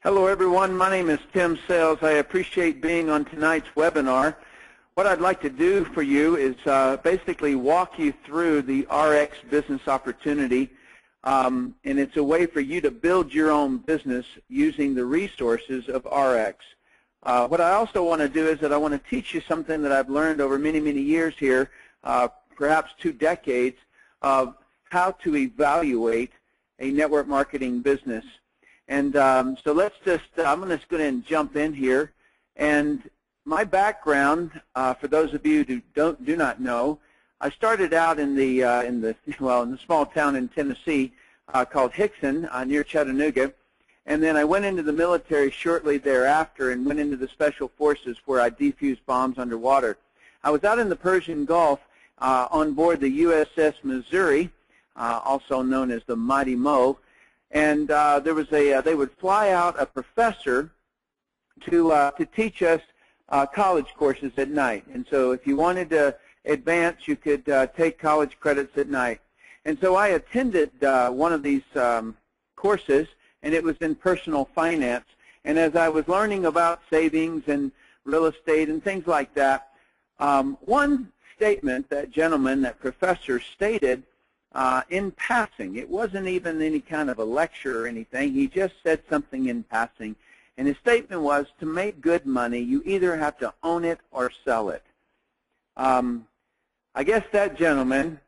Hello everyone, my name is Tim Sales. I appreciate being on tonight's webinar. What I'd like to do for you is basically walk you through the ARIIX business opportunity, and it's a way for you to build your own business using the resources of ARIIX. What I also want to do is that I want to teach you something that I've learned over many years here, perhaps 2 decades, of how to evaluate a network marketing business. And so let's just, I'm going to go ahead and jump in here. And my background, for those of you who do not know, I started out in the small town in Tennessee called Hickson near Chattanooga. And then I went into the military shortly thereafter and went into the Special Forces where I defused bombs underwater. I was out in the Persian Gulf on board the USS Missouri, also known as the Mighty Mo. And there was they would fly out a professor to teach us college courses at night. And so if you wanted to advance, you could take college credits at night. And so I attended one of these courses, and it was in personal finance. And as I was learning about savings and real estate and things like that, one statement that gentleman, that professor, stated in passing. It wasn't even any kind of a lecture or anything. He just said something in passing. And his statement was, to make good money, you either have to own it or sell it. I guess that gentleman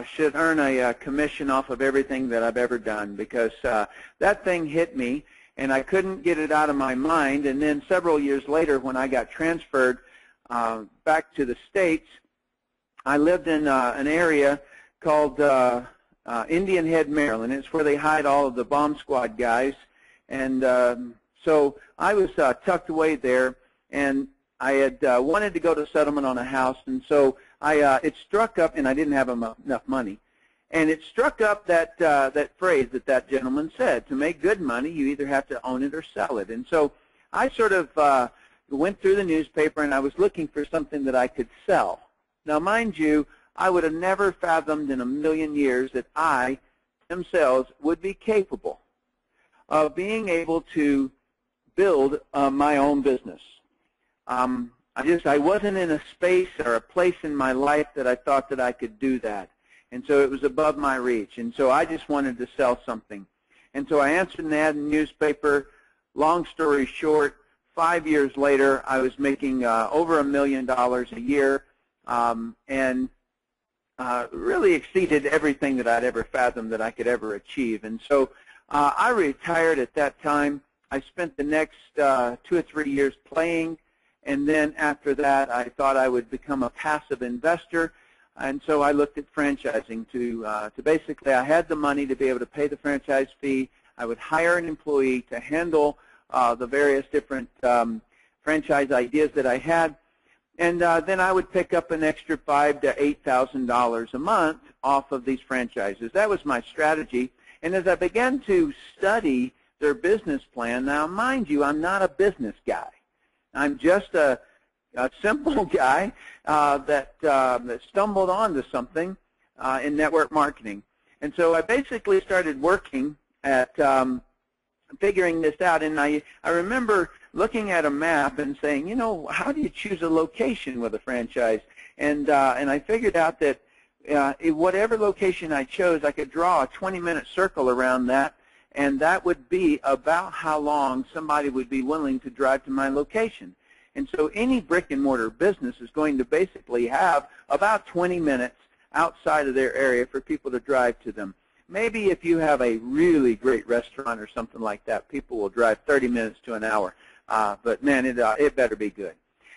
should earn a commission off of everything that I've ever done, because that thing hit me, and I couldn't get it out of my mind. And then several years later, when I got transferred back to the States, I lived in an area called Indian Head, Maryland. It's where they hide all of the bomb squad guys. And so I was tucked away there, and I had wanted to go to settlement on a house. And so it struck up, and I didn't have enough money. And it struck up that, that phrase that gentleman said, to make good money, you either have to own it or sell it. And so I sort of went through the newspaper, and I was looking for something that I could sell. Now, mind you, I would have never fathomed in a million years that I, Tim Sales, would be capable of being able to build my own business. I wasn't in a space or a place in my life that I thought that I could do that. And so it was above my reach. And so I just wanted to sell something. And so I answered an ad in the newspaper. Long story short, 5 years later, I was making over $1 million a year, and really exceeded everything that I'd ever fathomed that I could ever achieve. And so I retired at that time. I spent the next 2 or 3 years playing, and then after that I thought I would become a passive investor. And so I looked at franchising to basically, I had the money to be able to pay the franchise fee. I would hire an employee to handle the various different franchise ideas that I had. And then I would pick up an extra $5,000 to $8,000 a month off of these franchises. That was my strategy. And as I began to study their business plan, now mind you, I'm not a business guy. I'm just a simple guy that stumbled onto something in network marketing. And so I basically started working at figuring this out. And I remember looking at a map and saying, you know, how do you choose a location with a franchise? And I figured out that whatever location I chose, I could draw a 20-minute circle around that, and that would be about how long somebody would be willing to drive to my location. And so any brick-and-mortar business is going to basically have about 20 minutes outside of their area for people to drive to them. Maybe if you have a really great restaurant or something like that, people will drive 30 minutes to an hour. But, man, it better be good.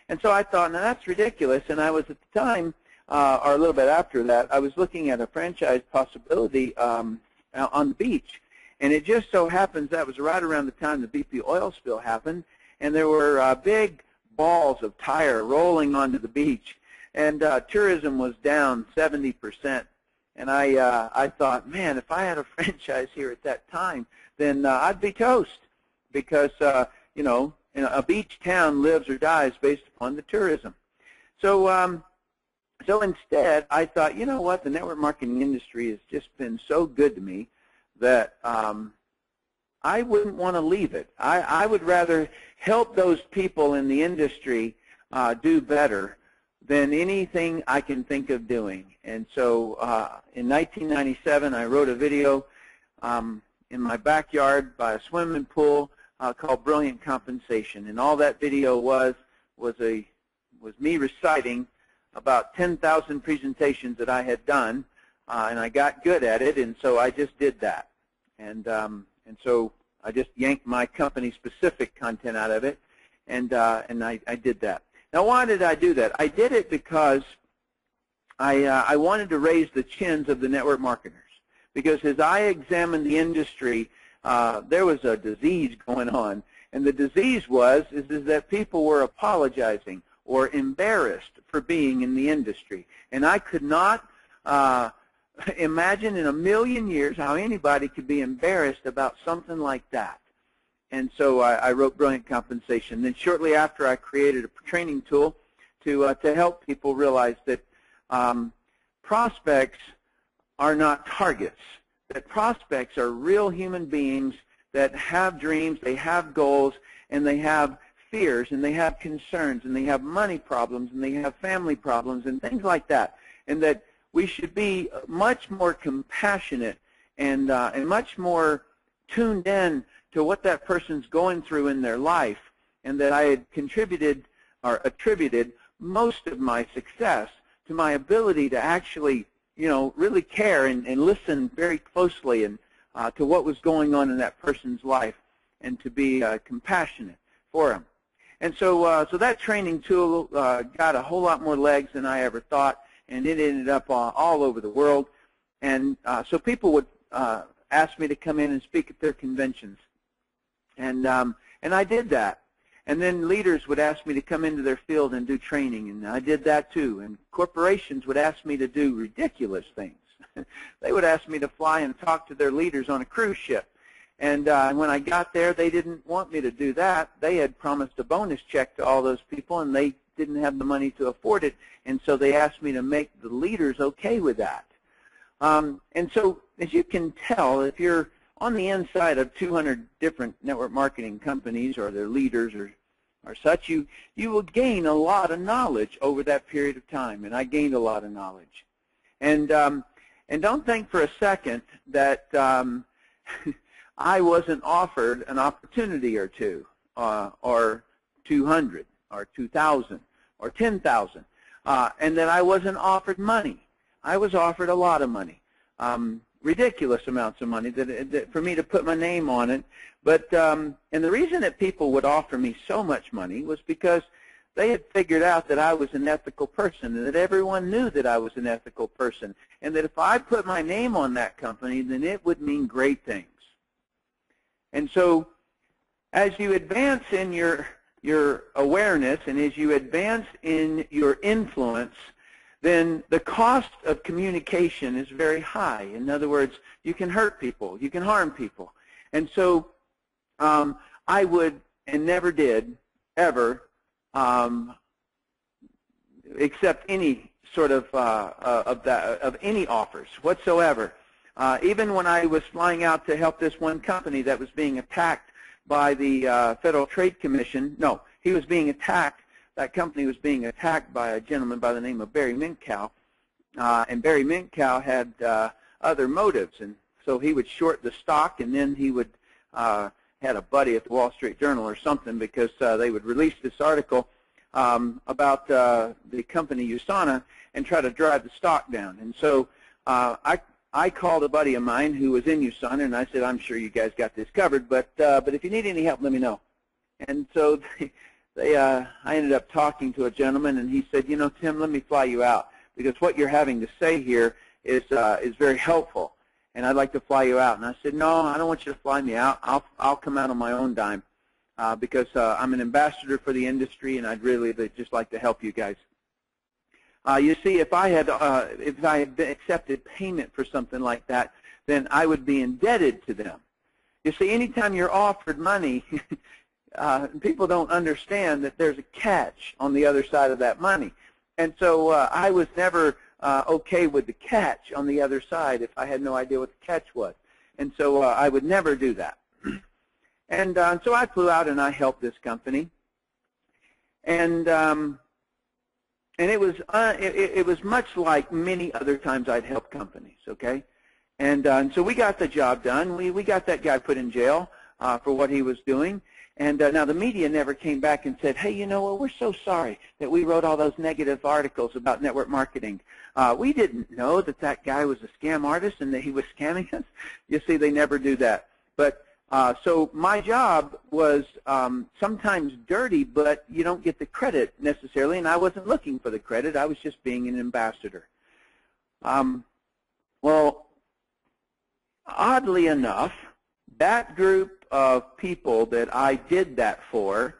And so I thought, now that's ridiculous. And I was at the time, or a little bit after that, I was looking at a franchise possibility on the beach. And it just so happens that was right around the time the BP oil spill happened, and there were big balls of tire rolling onto the beach. And tourism was down 70%. And I thought, man, if I had a franchise here at that time, then I'd be toast, because, you know, a beach town lives or dies based upon the tourism. So, so instead, I thought, you know what, the network marketing industry has just been so good to me that I wouldn't want to leave it. I would rather help those people in the industry do better than anything I can think of doing. And so in 1997, I wrote a video in my backyard by a swimming pool called Brilliant Compensation. And all that video was me reciting about 10,000 presentations that I had done, and I got good at it, and so I just did that. And so I just yanked my company-specific content out of it, and I did that. Now, why did I do that? I did it because I wanted to raise the chins of the network marketers. Because as I examined the industry, there was a disease going on, and the disease is that people were apologizing or embarrassed for being in the industry. And I could not imagine in a million years how anybody could be embarrassed about something like that. And so I wrote Brilliant Compensation. Then shortly after, I created a training tool to help people realize that prospects are not targets, that prospects are real human beings that have dreams, they have goals, and they have fears, and they have concerns, and they have money problems, and they have family problems, and things like that. And that we should be much more compassionate and much more tuned in to what that person's going through in their life, and that I had contributed or attributed most of my success to my ability to actually, really care and listen very closely and to what was going on in that person's life, and to be compassionate for them. And so that training tool got a whole lot more legs than I ever thought, and it ended up all over the world. And so people would ask me to come in and speak at their conventions, and I did that. And then leaders would ask me to come into their field and do training, and I did that too. And corporations would ask me to do ridiculous things. They would ask me to fly and talk to their leaders on a cruise ship. And when I got there, they didn't want me to do that. They had promised a bonus check to all those people, and they didn't have the money to afford it. And so they asked me to make the leaders okay with that. And so as you can tell, if you're on the inside of 200 different network marketing companies or their leaders or such, you will gain a lot of knowledge over that period of time, and I gained a lot of knowledge. And don't think for a second that I wasn't offered an opportunity or two, or 200, or 2,000, or 10,000, and that I wasn't offered money. I was offered a lot of money, ridiculous amounts of money that for me to put my name on it. But and the reason that people would offer me so much money was because they had figured out that I was an ethical person, and that everyone knew that I was an ethical person, and that if I put my name on that company, then it would mean great things. And so as you advance in your awareness, and as you advance in your influence, then the cost of communication is very high. In other words, you can hurt people, you can harm people. And so I would, and never did, ever accept any sort of any offers whatsoever. Even when I was flying out to help this one company that was being attacked by the Federal Trade Commission, no, he was being attacked. That company was being attacked by a gentleman by the name of Barry Minkow, and Barry Minkow had other motives, and so he would short the stock, and then he would had a buddy at the Wall Street Journal or something, because they would release this article about the company USANA and try to drive the stock down. And so I called a buddy of mine who was in USANA, and I said, I'm sure you guys got this covered, but if you need any help, let me know. And so I ended up talking to a gentleman, and he said, Tim, let me fly you out, because what you're having to say here is very helpful, and I'd like to fly you out. And I said, no, I don't want you to fly me out. I'll come out on my own dime, because I'm an ambassador for the industry, and I'd really just like to help you guys. You see, if I had accepted payment for something like that, then I would be indebted to them. You see, anytime you're offered money, people don't understand that there's a catch on the other side of that money. And so I was never okay with the catch on the other side if I had no idea what the catch was. And so I would never do that. And so I flew out and I helped this company. And it was much like many other times I'd helped companies, okay? And so we got the job done. We got that guy put in jail for what he was doing. And now the media never came back and said, hey, you know what, we're so sorry that we wrote all those negative articles about network marketing. We didn't know that that guy was a scam artist and that he was scamming us. You see, they never do that. But so my job was sometimes dirty, but you don't get the credit necessarily, and I wasn't looking for the credit. I was just being an ambassador. Well, oddly enough, that group of people that I did that for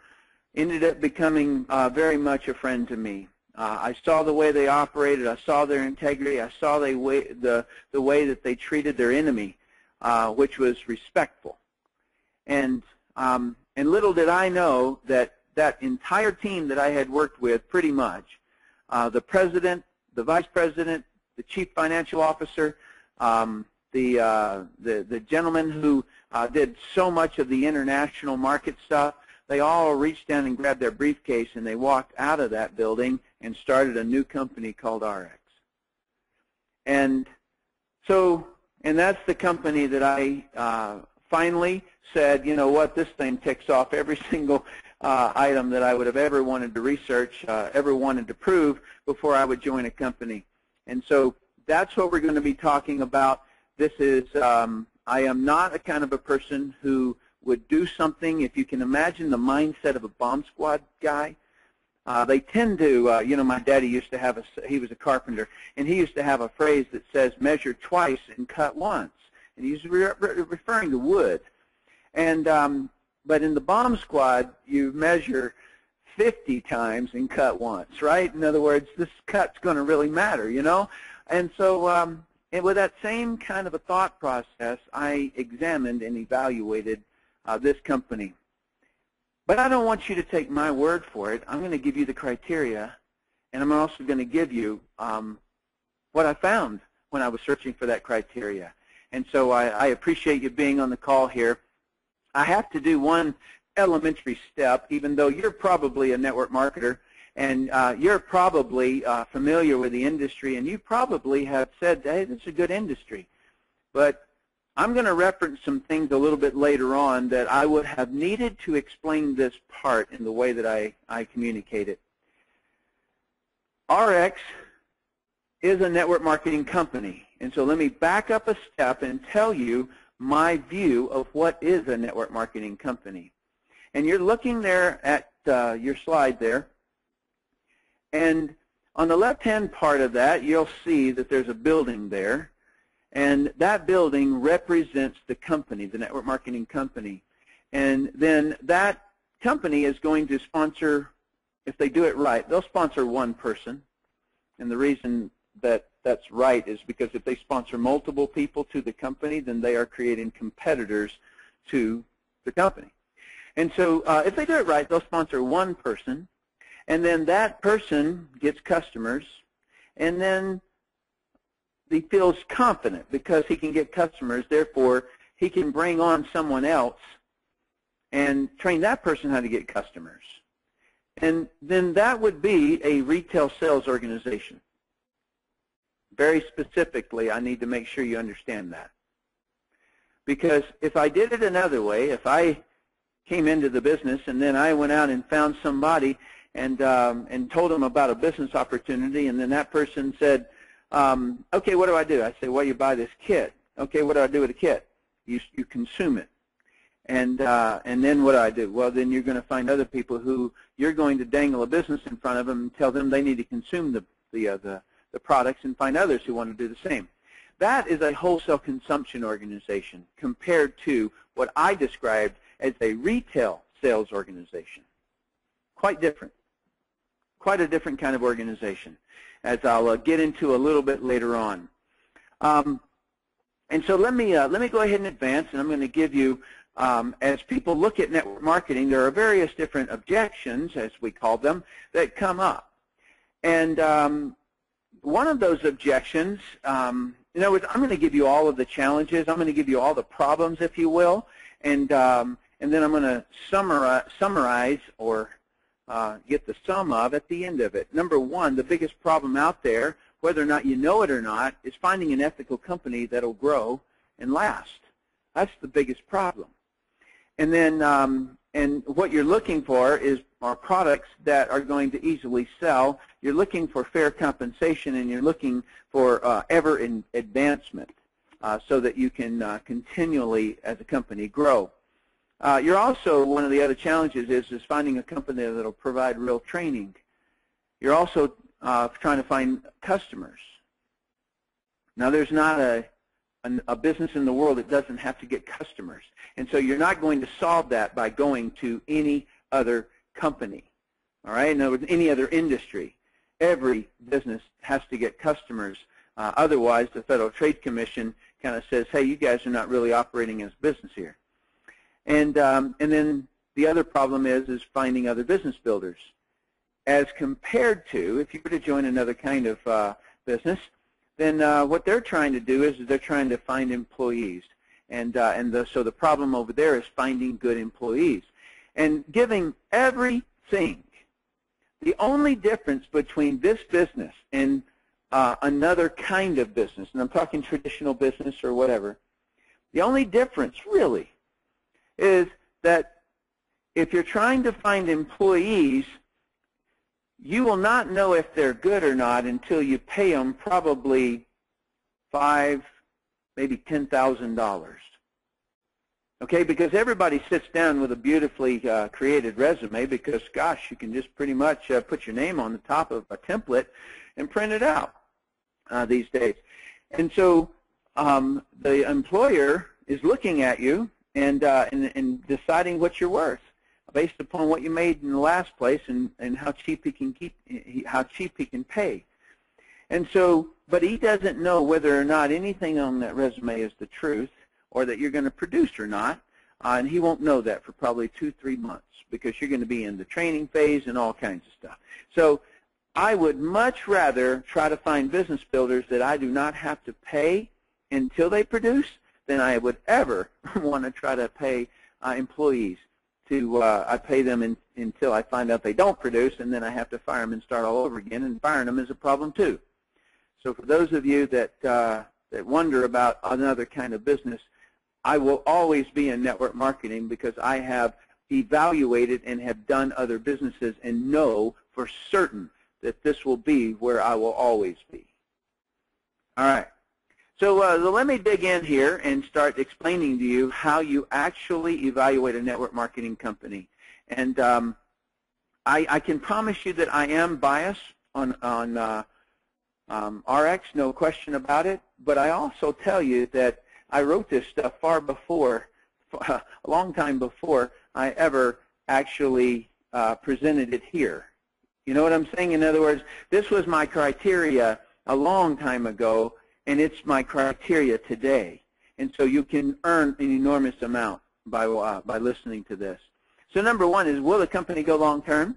ended up becoming very much a friend to me. I saw the way they operated. I saw their integrity. I saw the way that they treated their enemy, which was respectful. And little did I know that that entire team that I had worked with, pretty much, the president, the vice president, the chief financial officer, the gentleman who did so much of the international market stuff, they all reached down and grabbed their briefcase and they walked out of that building and started a new company called ARIIX. And that's the company that I finally said, you know what, this thing ticks off every single item that I would have ever wanted to research, ever wanted to prove before I would join a company. And so that's what we're going to be talking about. This is, I am not a kind of a person who would do something, if you can imagine the mindset of a bomb squad guy. They tend to, you know, my daddy used to have he was a carpenter, and he used to have a phrase that says, measure twice and cut once. And he's referring to wood. And, but in the bomb squad, you measure 50 times and cut once, right? In other words, this cut's going to really matter, you know? And so and with that same kind of a thought process, I examined and evaluated this company. But I don't want you to take my word for it. I'm going to give you the criteria, and I'm also going to give you what I found when I was searching for that criteria. And so I appreciate you being on the call here. I have to do one elementary step, even though you're probably a network marketer, and you're probably familiar with the industry, and you probably have said, hey, this is a good industry. But I'm going to reference some things a little bit later on that I would have needed to explain this part in the way that I communicate it. ARIIX is a network marketing company. And so let me back up a step and tell you my view of what is a network marketing company. And you're looking there at your slide there. And on the left-hand part of that, you'll see that there's a building there. And that building represents the company, the network marketing company. And then that company is going to sponsor, if they do it right, they'll sponsor one person. And the reason that that's right is because if they sponsor multiple people to the company, then they are creating competitors to the company. And so if they do it right, they'll sponsor one person. And then that person gets customers, and then he feels confident because he can get customers. Therefore, he can bring on someone else and train that person how to get customers. And then that would be a retail sales organization. Very specifically, I need to make sure you understand that. Because if I did it another way, if I came into the business and then I went out and found somebody and told them about a business opportunity, and then that person said, okay, what do I do? I say, well, you buy this kit. Okay, what do I do with the kit? You consume it. And then what do I do? Well, then you're going to find other people who you're going to dangle a business in front of them and tell them they need to consume the products, and find others who want to do the same. That is a wholesale consumption organization compared to what I described as a retail sales organization. Quite different. Quite a different kind of organization, as I'll get into a little bit later on. And so let me go ahead and advance, and I'm going to give you, as people look at network marketing, there are various different objections, as we call them, that come up. And one of those objections, I'm going to give you all of the challenges. I'm going to give you all the problems, if you will, and and then I'm going to summarize or get the sum of at the end of it. Number one, the biggest problem out there, whether or not you know it or not, is finding an ethical company that will grow and last. That's the biggest problem. And then and what you're looking for are products that are going to easily sell. You're looking for fair compensation, and you're looking for ever advancement so that you can continually, as a company, grow. You're also, one of the other challenges is finding a company that will provide real training. You're also trying to find customers. Now, there's not a business in the world that doesn't have to get customers. And so you're not going to solve that by going to any other company, all right? In other words, any other industry. Every business has to get customers. Otherwise, the Federal Trade Commission kind of says, hey, you guys are not really operating as business here. And then the other problem is finding other business builders. As compared to, if you were to join another kind of business, then what they're trying to do is they're trying to find employees. So the problem over there is finding good employees. And giving everything. The only difference between this business and another kind of business, and I'm talking traditional business or whatever, the only difference really is that if you're trying to find employees, you will not know if they're good or not until you pay them probably $5,000, maybe $10,000. Okay, because everybody sits down with a beautifully created resume because, gosh, you can just pretty much put your name on the top of a template and print it out these days. And so the employer is looking at you and deciding what you're worth based upon what you made in the last place and how cheap he can pay. And so, but he doesn't know whether or not anything on that resume is the truth or that you're going to produce or not, and he won't know that for probably 2-3 months because you're going to be in the training phase and all kinds of stuff. So I would much rather try to find business builders that I do not have to pay until they produce than I would ever want to try to pay employees. I pay them until I find out they don't produce, and then I have to fire them and start all over again, and firing them is a problem too. So for those of you that wonder about another kind of business, I will always be in network marketing because I have evaluated and have done other businesses and know for certain that this will be where I will always be. All right. So let me dig in here and start explaining to you how you actually evaluate a network marketing company. And I can promise you that I am biased on ARIIX, no question about it. But I also tell you that I wrote this stuff far before, a long time before I ever actually presented it here. You know what I'm saying? In other words, this was my criteria a long time ago, and it's my criteria today. And so you can earn an enormous amount by listening to this. So number one is, will the company go long term?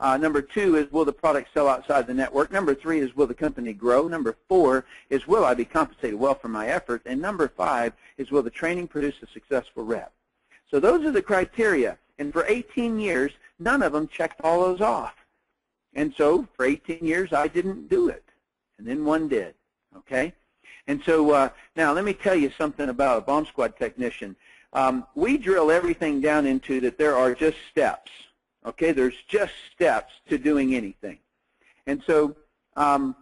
Number two is, will the product sell outside the network? Number three is, will the company grow? Number four is, will I be compensated well for my effort? And number five is, will the training produce a successful rep? So those are the criteria. And for 18 years, none of them checked all those off. And so for 18 years, I didn't do it. And then one did. Okay? And so now let me tell you something about a bomb squad technician. We drill everything down into that there are just steps. Okay, there's just steps to doing anything. And so, and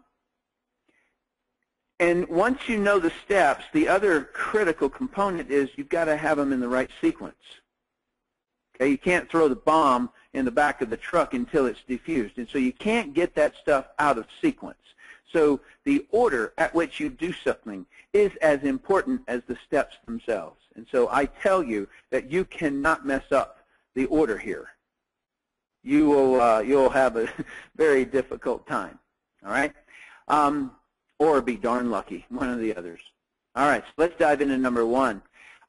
once you know the steps, the other critical component is you've got to have them in the right sequence. Okay, you can't throw the bomb in the back of the truck until it's defused. And so you can't get that stuff out of sequence. So the order at which you do something is as important as the steps themselves. And so I tell you that you cannot mess up the order here. You will you'll have a very difficult time. All right, or be darn lucky, one of the others. All right, so let's dive into number one.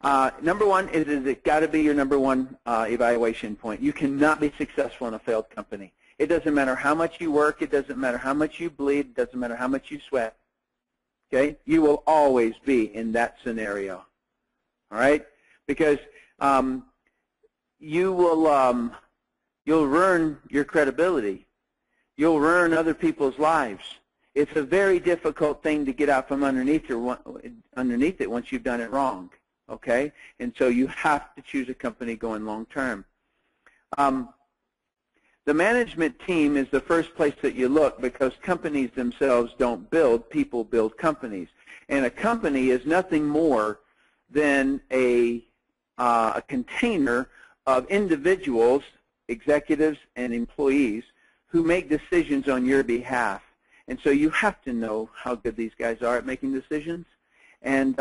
Number one is it got to be your number one evaluation point. You cannot be successful in a failed company. It doesn't matter how much you work. It doesn't matter how much you bleed. It doesn't matter how much you sweat. Okay? You will always be in that scenario. All right? Because you'll ruin your credibility. You'll ruin other people's lives. It's a very difficult thing to get out from underneath it once you've done it wrong. Okay, and so you have to choose a company going long term. The management team is the first place that you look, because companies themselves don't build, people build companies. And a company is nothing more than a container of individuals, executives, and employees who make decisions on your behalf. And so you have to know how good these guys are at making decisions. And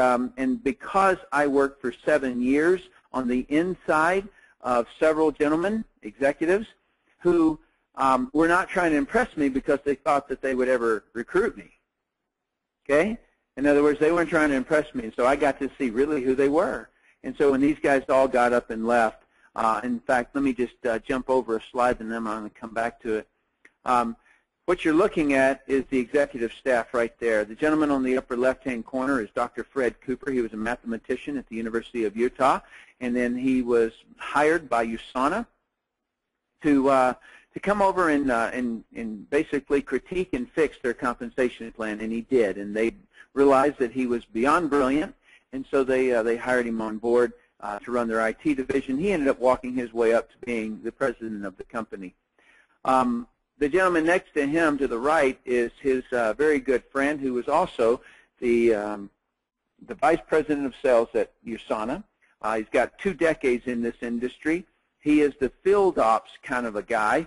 because I worked for 7 years on the inside of several gentlemen, executives, who were not trying to impress me because they thought that they would ever recruit me. Okay? In other words, they weren't trying to impress me, and so I got to see really who they were. And so when these guys all got up and left, in fact, let me just jump over a slide, and then I'm going to come back to it. What you're looking at is the executive staff right there. The gentleman on the upper left-hand corner is Dr. Fred Cooper. He was a mathematician at the University of Utah, and then he was hired by USANA to come over and basically critique and fix their compensation plan, and he did. And they realized that he was beyond brilliant, and so they hired him on board to run their IT division. He ended up walking his way up to being the president of the company. The gentleman next to him to the right is his very good friend, who was also the vice president of sales at USANA. He's got 2 decades in this industry. He is the field ops kind of a guy.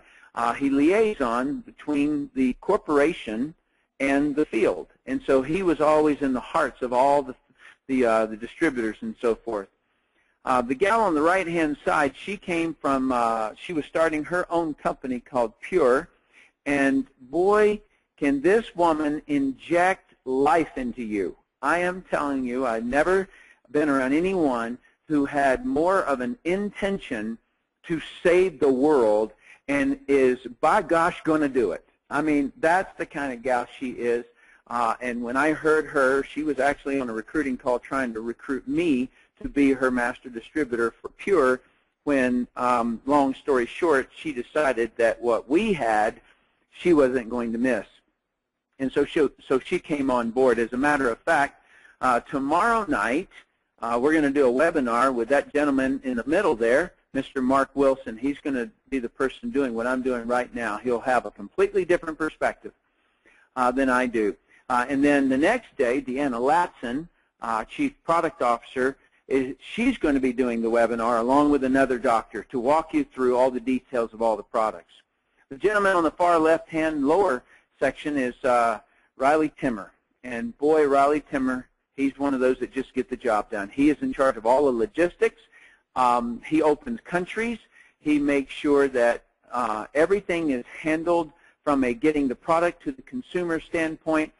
He liaison between the corporation and the field, and so he was always in the hearts of all the distributors and so forth. The gal on the right-hand side, she came from, she was starting her own company called Pure, and boy, can this woman inject life into you. I am telling you, I've never been around anyone who had more of an intention to save the world and is, by gosh, going to do it. I mean, that's the kind of gal she is. And when I heard her, she was actually on a recruiting call trying to recruit me to be her master distributor for Pure, when, long story short, she decided that what we had, she wasn't going to miss. And so she came on board. As a matter of fact, tomorrow night, we're going to do a webinar with that gentleman in the middle there, Mr. Mark Wilson. He's going to be the person doing what I'm doing right now. He'll have a completely different perspective than I do. And then the next day, Deanna Latson, Chief Product Officer, she's going to be doing the webinar along with another doctor to walk you through all the details of all the products. The gentleman on the far left-hand lower section is Riley Timmer. And boy, Riley Timmer, he's one of those that just get the job done. He is in charge of all the logistics. He opens countries. He makes sure that everything is handled from a getting the product to the consumer standpoint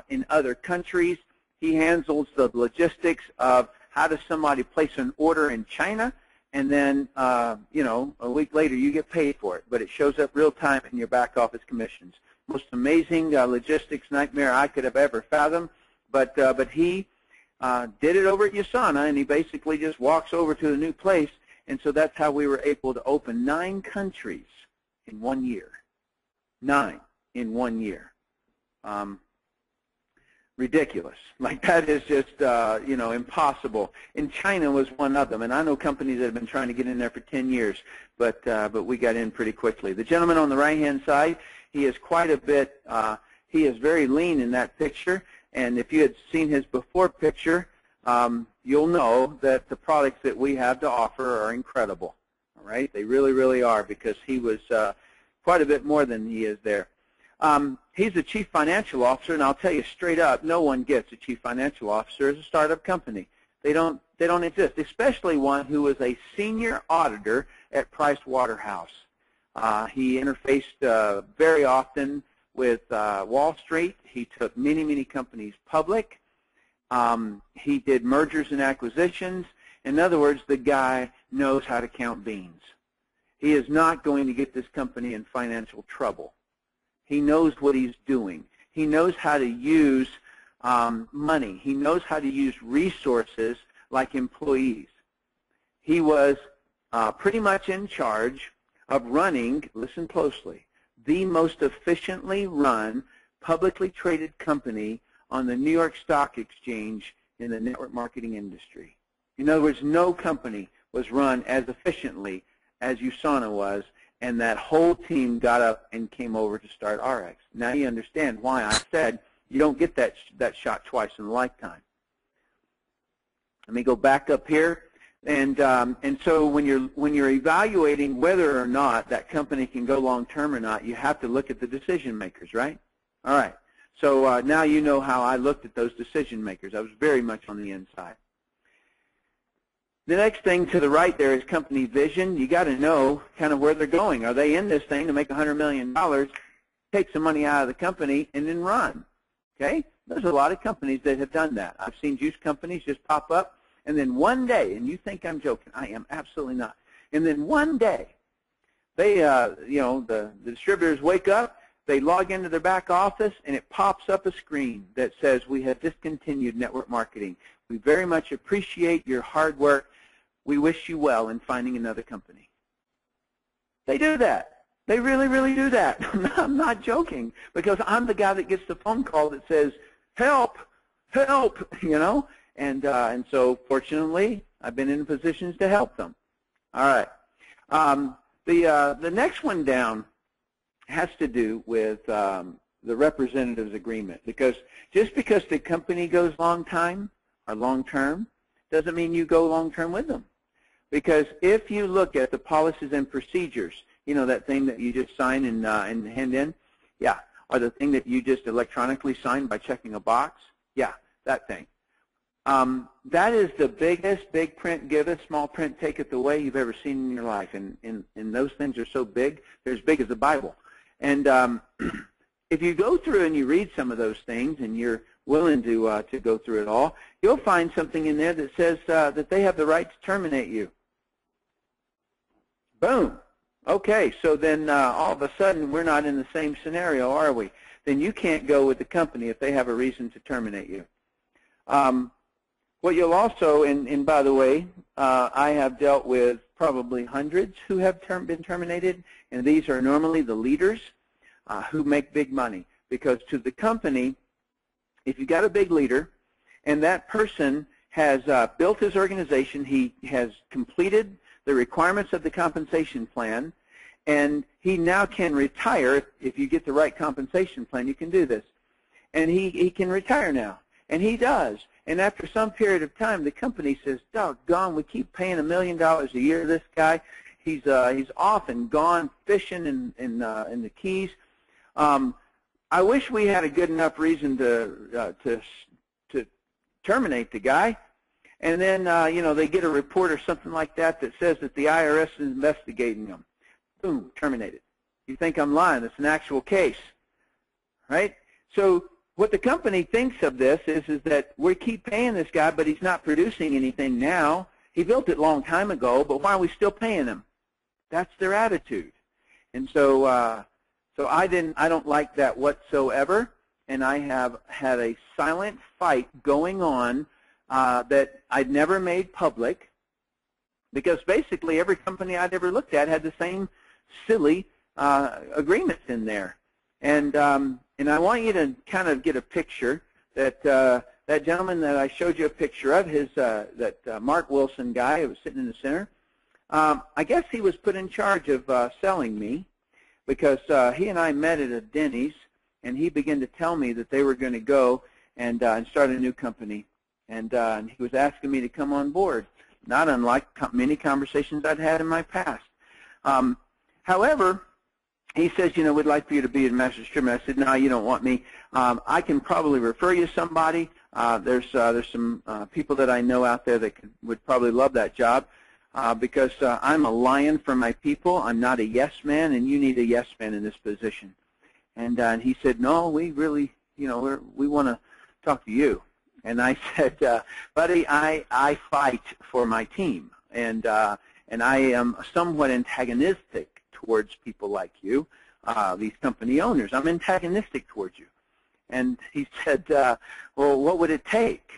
in other countries. He handles the logistics of how does somebody place an order in China, and then, you know, a week later you get paid for it, but it shows up real time in your back office commissions. Most amazing logistics nightmare I could have ever fathomed, but he did it over at USANA, and he basically just walks over to the new place, and so that's how we were able to open 9 countries in 1 year. 9 in 1 year. Ridiculous. Like, that is just, you know, impossible. And China was one of them, and I know companies that have been trying to get in there for 10 years, but we got in pretty quickly. The gentleman on the right-hand side, he is quite a bit, he is very lean in that picture, and if you had seen his before picture, you'll know that the products that we have to offer are incredible. All right? They really, really are, because he was quite a bit more than he is there. He's the Chief Financial Officer, and I'll tell you straight up, no one gets a Chief Financial Officer as a startup company. They don't exist, especially one who was a senior auditor at Price Waterhouse. He interfaced very often with Wall Street. He took many, many companies public. He did mergers and acquisitions. In other words, the guy knows how to count beans. He is not going to get this company in financial trouble. He knows what he's doing. He knows how to use money. He knows how to use resources like employees. He was pretty much in charge of running, listen closely, the most efficiently run publicly traded company on the New York Stock Exchange in the network marketing industry. In other words, no company was run as efficiently as USANA was, and that whole team got up and came over to start ARIIX. Now you understand why I said you don't get that shot twice in a lifetime. Let me go back up here. And so when you're evaluating whether or not that company can go long term or not, you have to look at the decision makers, right? All right. So now you know how I looked at those decision makers. I was very much on the inside. The next thing to the right there is company vision. You got to know kind of where they're going. Are they in this thing to make $100 million, take some money out of the company, and then run? Okay? There's a lot of companies that have done that. I've seen juice companies just pop up, and then one day, and you think I'm joking, I am absolutely not. And then one day, they, the distributors wake up, they log into their back office, and it pops up a screen that says, we have discontinued network marketing. We very much appreciate your hard work. We wish you well in finding another company. They do that. They really, really do that. I'm not joking, because I'm the guy that gets the phone call that says, help, help, And so, fortunately, I've been in positions to help them. All right. The next one down has to do with the representatives agreement, because just because the company goes long term doesn't mean you go long term with them. Because if you look at the policies and procedures, that thing that you just sign and hand in, yeah, or the thing that you just electronically sign by checking a box, yeah, that thing. That is the biggest big print, give it, small print, take it away you've ever seen in your life. And those things are so big, they're as big as the Bible. And if you go through and you read some of those things and you're willing to go through it all, you'll find something in there that says that they have the right to terminate you. Boom. Okay, so then all of a sudden we're not in the same scenario, are we? Then you can't go with the company if they have a reason to terminate you. What you'll also, and by the way, I have dealt with probably hundreds who have been terminated, and these are normally the leaders who make big money. Because to the company, if you've got a big leader and that person has built his organization, he has completed the requirements of the compensation plan, and he now can retire. If you get the right compensation plan, you can do this. And he can retire now, and he does. And after some period of time, the company says, doggone, we keep paying $1 million a year to this guy. He's off and gone fishing in the Keys. I wish we had a good enough reason to terminate the guy. And then, they get a report or something like that that says that the IRS is investigating them. Boom, terminated. You think I'm lying. It's an actual case, right? So what the company thinks of this is that we keep paying this guy, but he's not producing anything now. He built it a long time ago, but why are we still paying him? That's their attitude. And so I don't like that whatsoever, and I have had a silent fight going on that I'd never made public, because basically every company I'd ever looked at had the same silly agreements in there. And I want you to kind of get a picture that that gentleman that I showed you a picture of, that Mark Wilson guy who was sitting in the center. I guess he was put in charge of selling me, because he and I met at a Denny's, and he began to tell me that they were going to go and start a new company. And he was asking me to come on board, not unlike many conversations I'd had in my past. However, he says, we'd like for you to be a master distributor. I said, no, you don't want me. I can probably refer you to somebody. There's some people that I know out there that would probably love that job, because I'm a lion for my people. I'm not a yes man, and you need a yes man in this position. And he said, no, we really, we want to talk to you. And I said, buddy, I fight for my team, and I am somewhat antagonistic towards people like you, these company owners. I'm antagonistic towards you. And he said, well, what would it take?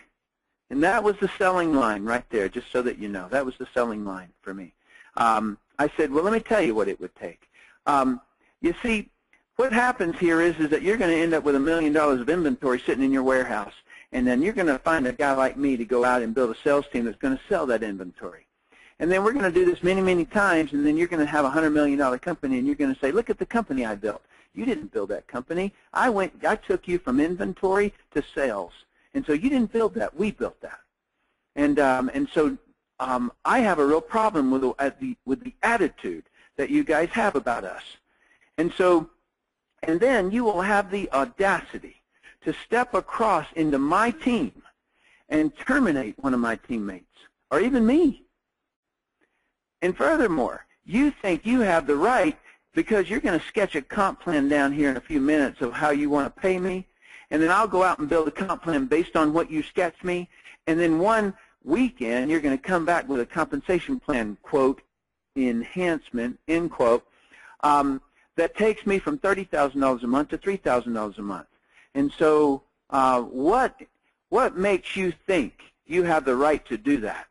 And that was the selling line right there, just so that you know. That was the selling line for me. I said, well, let me tell you what it would take. You see, what happens here is that you're going to end up with $1 million of inventory sitting in your warehouse, and then you're going to find a guy like me to go out and build a sales team that's going to sell that inventory. And then we're going to do this many, many times, and then you're going to have a $100 million company, and you're going to say, look at the company I built. You didn't build that company. I took you from inventory to sales. And so you didn't build that. We built that. And so I have a real problem with the attitude that you guys have about us. And then you will have the audacity to step across into my team and terminate one of my teammates, or even me. And furthermore, you think you have the right, because you're going to sketch a comp plan down here in a few minutes of how you want to pay me, and then I'll go out and build a comp plan based on what you sketch me, and then one weekend you're going to come back with a compensation plan, quote, enhancement, end quote, that takes me from $30,000 a month to $3,000 a month. And so what makes you think you have the right to do that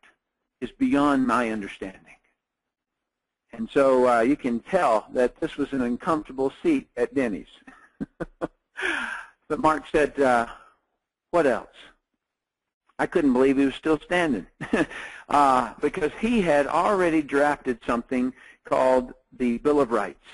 is beyond my understanding. And so you can tell that this was an uncomfortable seat at Denny's. But Mark said, what else? I couldn't believe he was still standing because he had already drafted something called the Bill of Rights.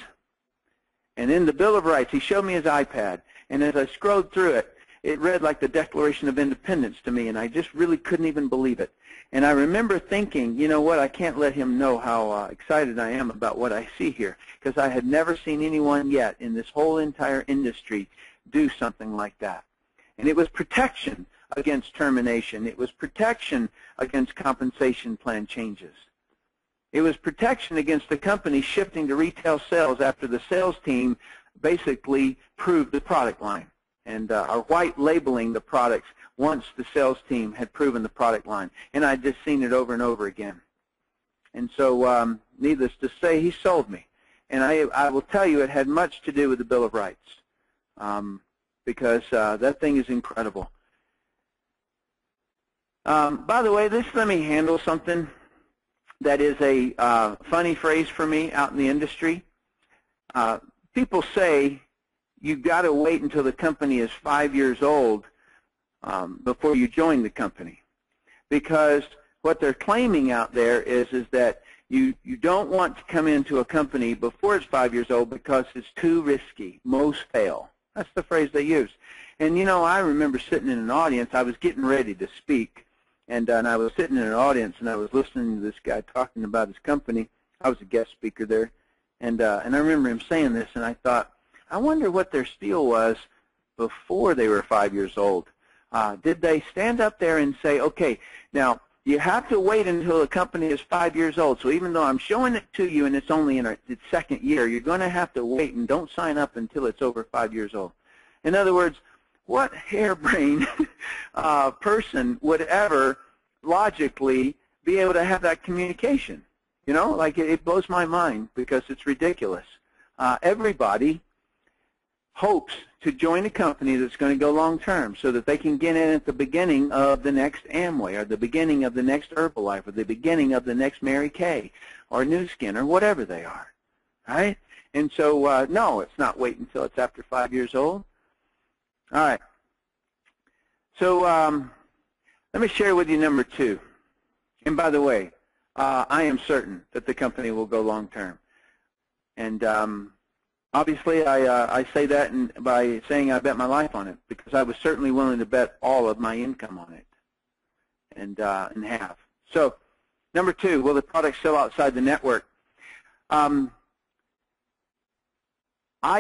And in the Bill of Rights, he showed me his iPad, and as I scrolled through it, it read like the Declaration of Independence to me, and I just really couldn't even believe it. And I remember thinking, you know what, I can't let him know how excited I am about what I see here, because I had never seen anyone yet in this whole entire industry do something like that. And it was protection against termination. It was protection against compensation plan changes. It was protection against the company shifting to retail sales after the sales team basically proved the product line and are white labeling the products once the sales team had proven the product line. And I'd just seen it over and over again. And so needless to say, he sold me. And I will tell you it had much to do with the Bill of Rights because that thing is incredible. By the way, let me handle something that is a funny phrase for me out in the industry. People say you've got to wait until the company is 5 years old before you join the company, because what they're claiming out there is that you don't want to come into a company before it's 5 years old because it's too risky. Most fail. That's the phrase they use. And you know, I remember sitting in an audience. I was getting ready to speak, and I was sitting in an audience, and I was listening to this guy talking about his company. I was a guest speaker there, and I remember him saying this, and I thought, I wonder what their spiel was before they were 5 years old. Did they stand up there and say, okay, now you have to wait until the company is 5 years old, so even though I'm showing it to you and it's only in its second year, you're going to have to wait and don't sign up until it's over 5 years old. In other words, what harebrained person would ever logically be able to have that communication? You know, like it blows my mind because it's ridiculous. Everybody hopes to join a company that's going to go long-term so that they can get in at the beginning of the next Amway or the beginning of the next Herbalife or the beginning of the next Mary Kay or New Skin or whatever they are, right? And so, no, it's not wait until it's after 5 years old. All right. So let me share with you number 2. And by the way, I am certain that the company will go long-term. And obviously, I say that by saying I bet my life on it, because I was certainly willing to bet all of my income on it, and have. So, number 2, will the product sell outside the network? I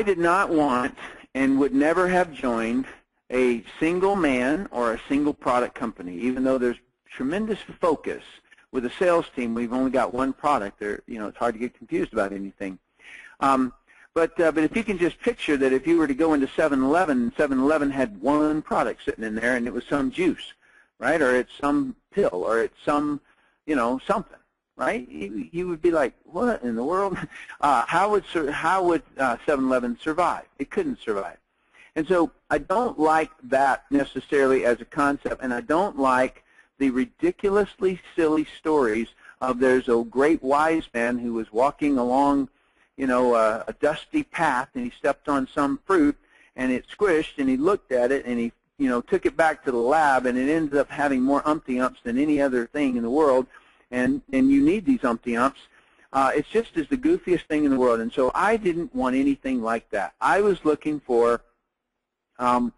did not want and would never have joined a single man or a single product company, even though there's tremendous focus. With a sales team, we've only got one product. It's hard to get confused about anything. But if you can just picture that if you were to go into 7-Eleven, 7-Eleven had one product sitting in there, and it was some juice, right? Or it's some pill, or it's some, something, right? You would be like, what in the world? How would 7-Eleven survive? It couldn't survive. And so I don't like that necessarily as a concept, and I don't like the ridiculously silly stories of there's a great wise man who was walking along, a dusty path, and he stepped on some fruit, and it squished, and he looked at it, and he, took it back to the lab, and it ended up having more umpty-umps than any other thing in the world, and you need these umpty-umps. It's just as the goofiest thing in the world, and so I didn't want anything like that. I was looking for a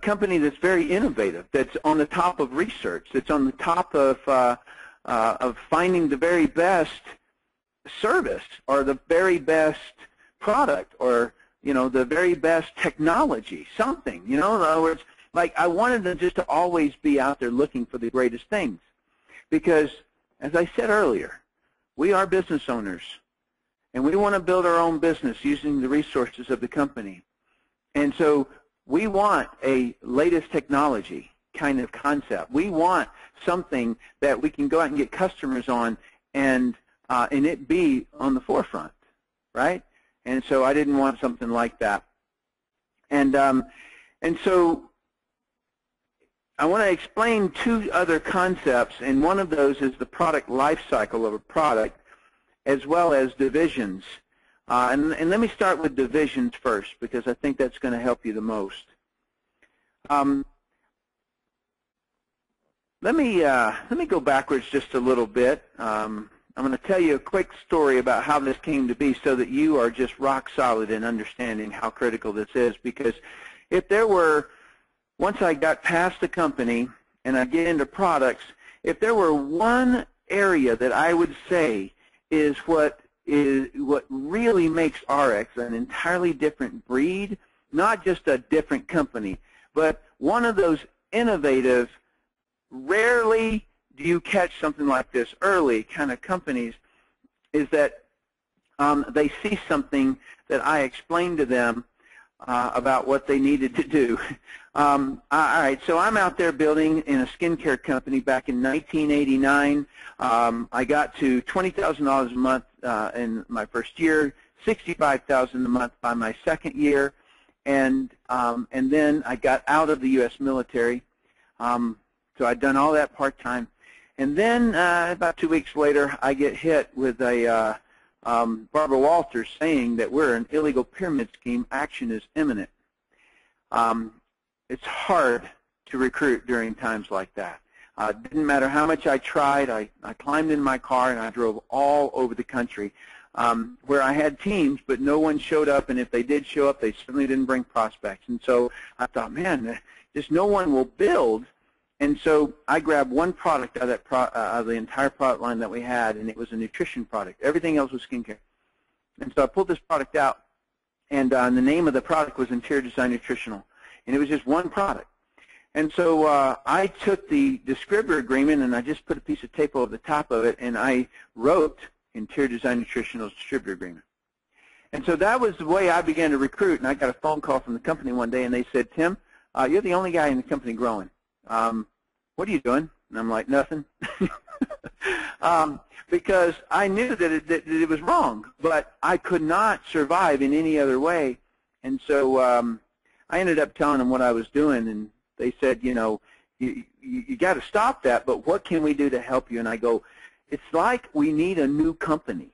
company that's very innovative, that's on the top of research, that's on the top of finding the very best service or the very best product or the very best technology, something. In other words, like I wanted them just to always be out there looking for the greatest things, because as I said earlier, we are business owners, and we want to build our own business using the resources of the company. And so we want a latest technology kind of concept. We want something that we can go out and get customers on and it be on the forefront, right? And so I didn't want something like that. And so I want to explain two other concepts, and one of those is the product life cycle of a product, as well as divisions. And let me start with divisions first, because I think that's going to help you the most. Let me go backwards just a little bit. I'm going to tell you a quick story about how this came to be, so that you are just rock solid in understanding how critical this is. Because if there were, once I got past the company and I get into products, if there were one area that I would say is what really makes ARIIX an entirely different breed, not just a different company, but one of those innovative, rarely do you catch something like this early kind of companies, is that they see something that I explained to them about what they needed to do. All right, so I'm out there building in a skincare company back in 1989. I got to $20,000 a month in my first year, $65,000 a month by my second year, and then I got out of the U.S. military. So I'd done all that part-time. And then about 2 weeks later, I get hit with a Barbara Walters saying that we're an illegal pyramid scheme, action is imminent. It's hard to recruit during times like that. It didn't matter how much I tried. I climbed in my car and I drove all over the country where I had teams, but no one showed up, and if they did show up, they certainly didn't bring prospects. And so I thought, man, just no one will build. And so I grabbed one product out of the entire product line that we had, and it was a nutrition product. Everything else was skincare. And so I pulled this product out, and the name of the product was Interior Design Nutritional. And it was just one product. And so I took the distributor agreement, and I just put a piece of tape over the top of it, and I wrote Interior Design Nutritional's distributor agreement. And so that was the way I began to recruit. And I got a phone call from the company one day, and they said, Tim, you're the only guy in the company growing. What are you doing? And I'm like, nothing. Because I knew that it was wrong, but I could not survive in any other way. And so I ended up telling them what I was doing, and they said, you got to stop that, but what can we do to help you? And I go, it's like we need a new company.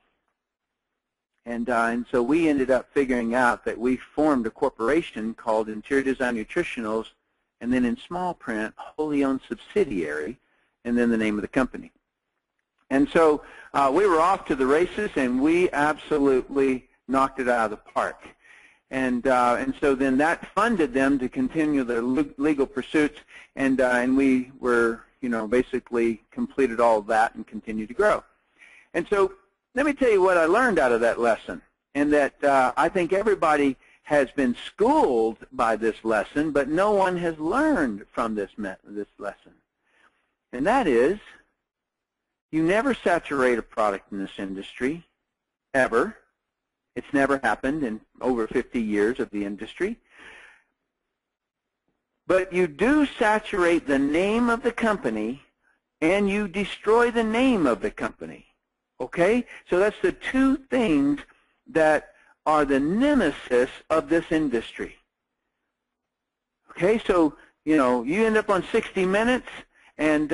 And so we ended up figuring out that we formed a corporation called Interior Design Nutritionals, and then in small print, wholly owned subsidiary, and then the name of the company. And so we were off to the races, and we absolutely knocked it out of the park. And so then that funded them to continue their legal pursuits, and we were, basically completed all of that and continued to grow. And so let me tell you what I learned out of that lesson, and that I think everybody has been schooled by this lesson, but no one has learned from this lesson. And that is, you never saturate a product in this industry, ever. It's never happened in over 50 years of the industry. But you do saturate the name of the company, and you destroy the name of the company. Okay? So that's the two things that are the nemesis of this industry. Okay, so you end up on 60 Minutes, and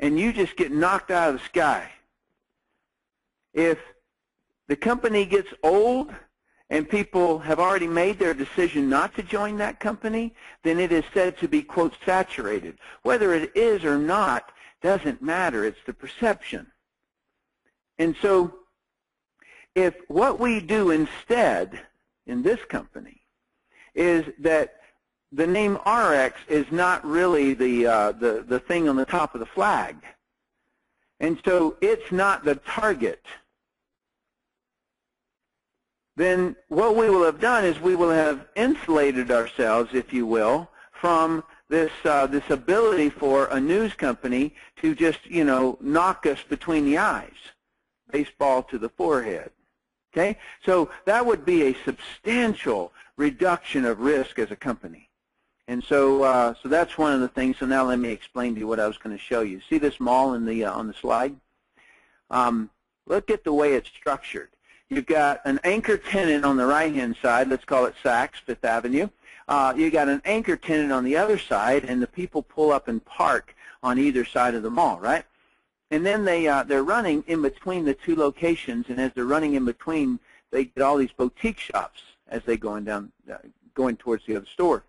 you just get knocked out of the sky. If the company gets old and people have already made their decision not to join that company, then it is said to be, quote, saturated. Whether it is or not doesn't matter. It's the perception. And so if what we do instead in this company is that the name ARIIX is not really the thing on the top of the flag, and so it's not the target, then what we will have done is we will have insulated ourselves, if you will, from this ability for a news company to just, knock us between the eyes, baseball to the forehead. Okay? So that would be a substantial reduction of risk as a company. And so that's one of the things. So now let me explain to you what I was going to show you. See this mall in the on the slide? Look at the way it's structured. You've got an anchor tenant on the right-hand side. Let's call it Saks, Fifth Avenue. You got an anchor tenant on the other side, and the people pull up and park on either side of the mall, right? And then they're running in between the two locations, and as they're running in between, they get all these boutique shops as they going towards the other store.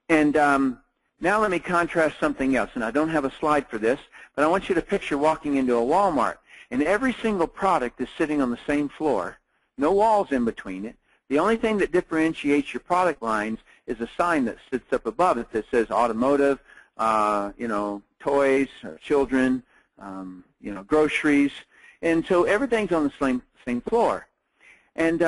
And now let me contrast something else, and I don't have a slide for this, but I want you to picture walking into a Walmart, and every single product is sitting on the same floor, no walls in between it. The only thing that differentiates your product lines is a sign that sits up above it that says automotive, toys, children, groceries, and so everything's on the same floor. And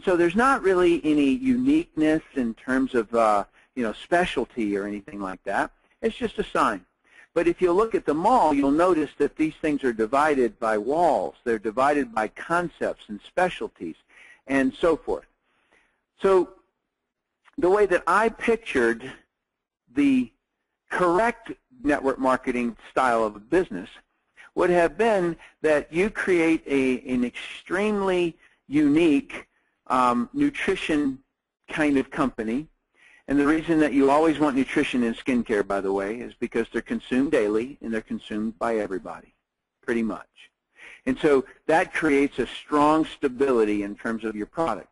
so there's not really any uniqueness in terms of specialty or anything like that. It's just a sign. But if you look at the mall, you'll notice that these things are divided by walls. They're divided by concepts and specialties and so forth. So the way that I pictured the correct network marketing style of a business would have been that you create an extremely unique nutrition kind of company. And the reason that you always want nutrition in skincare, by the way, is because they're consumed daily and they're consumed by everybody, pretty much. And so that creates a strong stability in terms of your product.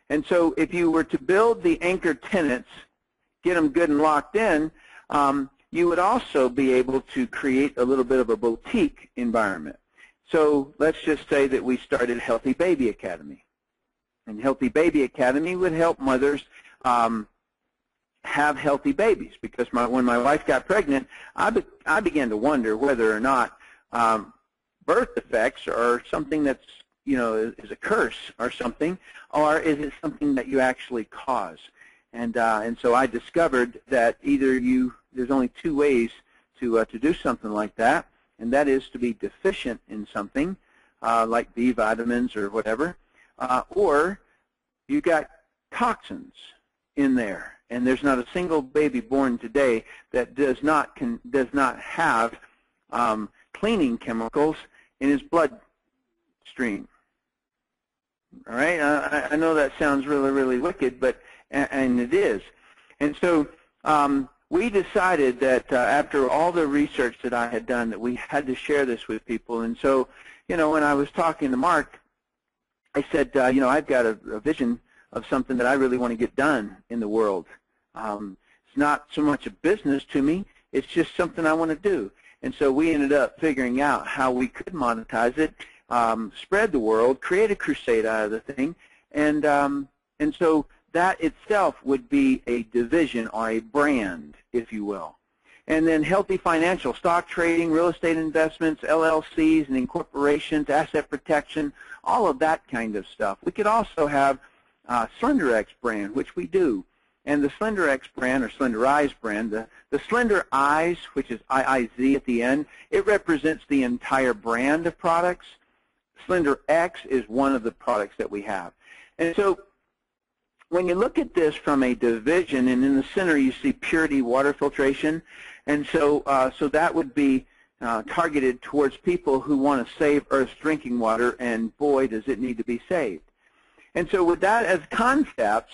And so if you were to build the anchor tenants, get them good and locked in, you would also be able to create a little bit of a boutique environment. So let's just say that we started Healthy Baby Academy. And Healthy Baby Academy would help mothers have healthy babies, because when my wife got pregnant, I began to wonder whether or not birth defects are something that's, is a curse or something, or is it something that you actually cause? And so I discovered that there's only two ways to do something like that, and that is to be deficient in something like B vitamins or whatever, or you got toxins in there. And there's not a single baby born today that does not have cleaning chemicals in his bloodstream. All right, I know that sounds really, really wicked, but and it is. And so we decided that after all the research that I had done, that we had to share this with people. And so, when I was talking to Mark, I said, I've got a vision of something that I really want to get done in the world. It's not so much a business to me, it's just something I want to do. And so we ended up figuring out how we could monetize it, spread the world, create a crusade out of the thing, and so that itself would be a division or a brand, if you will. And then healthy financial, stock trading, real estate investments, LLCs and incorporations, asset protection, all of that kind of stuff. We could also have SlenderX brand, which we do. And the SlenderX brand, or Slender Eyes brand, the Slender Eyes, which is IIZ at the end, it represents the entire brand of products. Slender X is one of the products that we have. And so when you look at this from a division, and in the center you see purity water filtration, and so that would be targeted towards people who want to save Earth's drinking water, and boy, does it need to be saved. And so with that as concepts,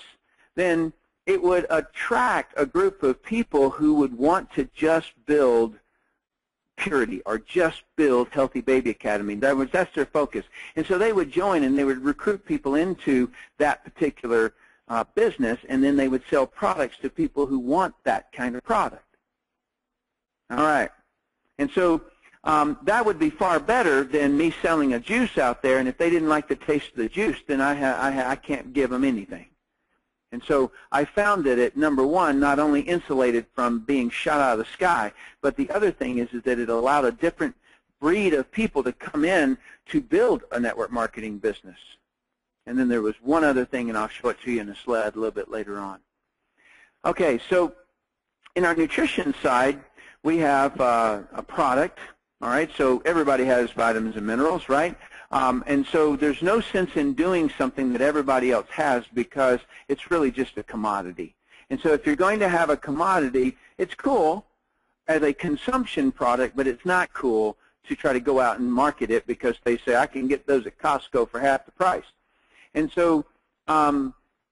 then it would attract a group of people who would want to just build purity or just build Healthy Baby Academy. That's their focus. And so they would join and they would recruit people into that particular business, and then they would sell products to people who want that kind of product. All right. And so that would be far better than me selling a juice out there, and if they didn't like the taste of the juice, then I can't give them anything. And so I found that it, number one, not only insulated from being shot out of the sky, but the other thing is that it allowed a different breed of people to come in to build a network marketing business. And then there was one other thing, and I'll show it to you in a slide a little bit later on. Okay, so in our nutrition side, we have a product. All right, so everybody has vitamins and minerals, right? And so there's no sense in doing something that everybody else has because it's really just a commodity. And so if you're going to have a commodity, it's cool as a consumption product, but it's not cool to try to go out and market it because they say, I can get those at Costco for half the price. And so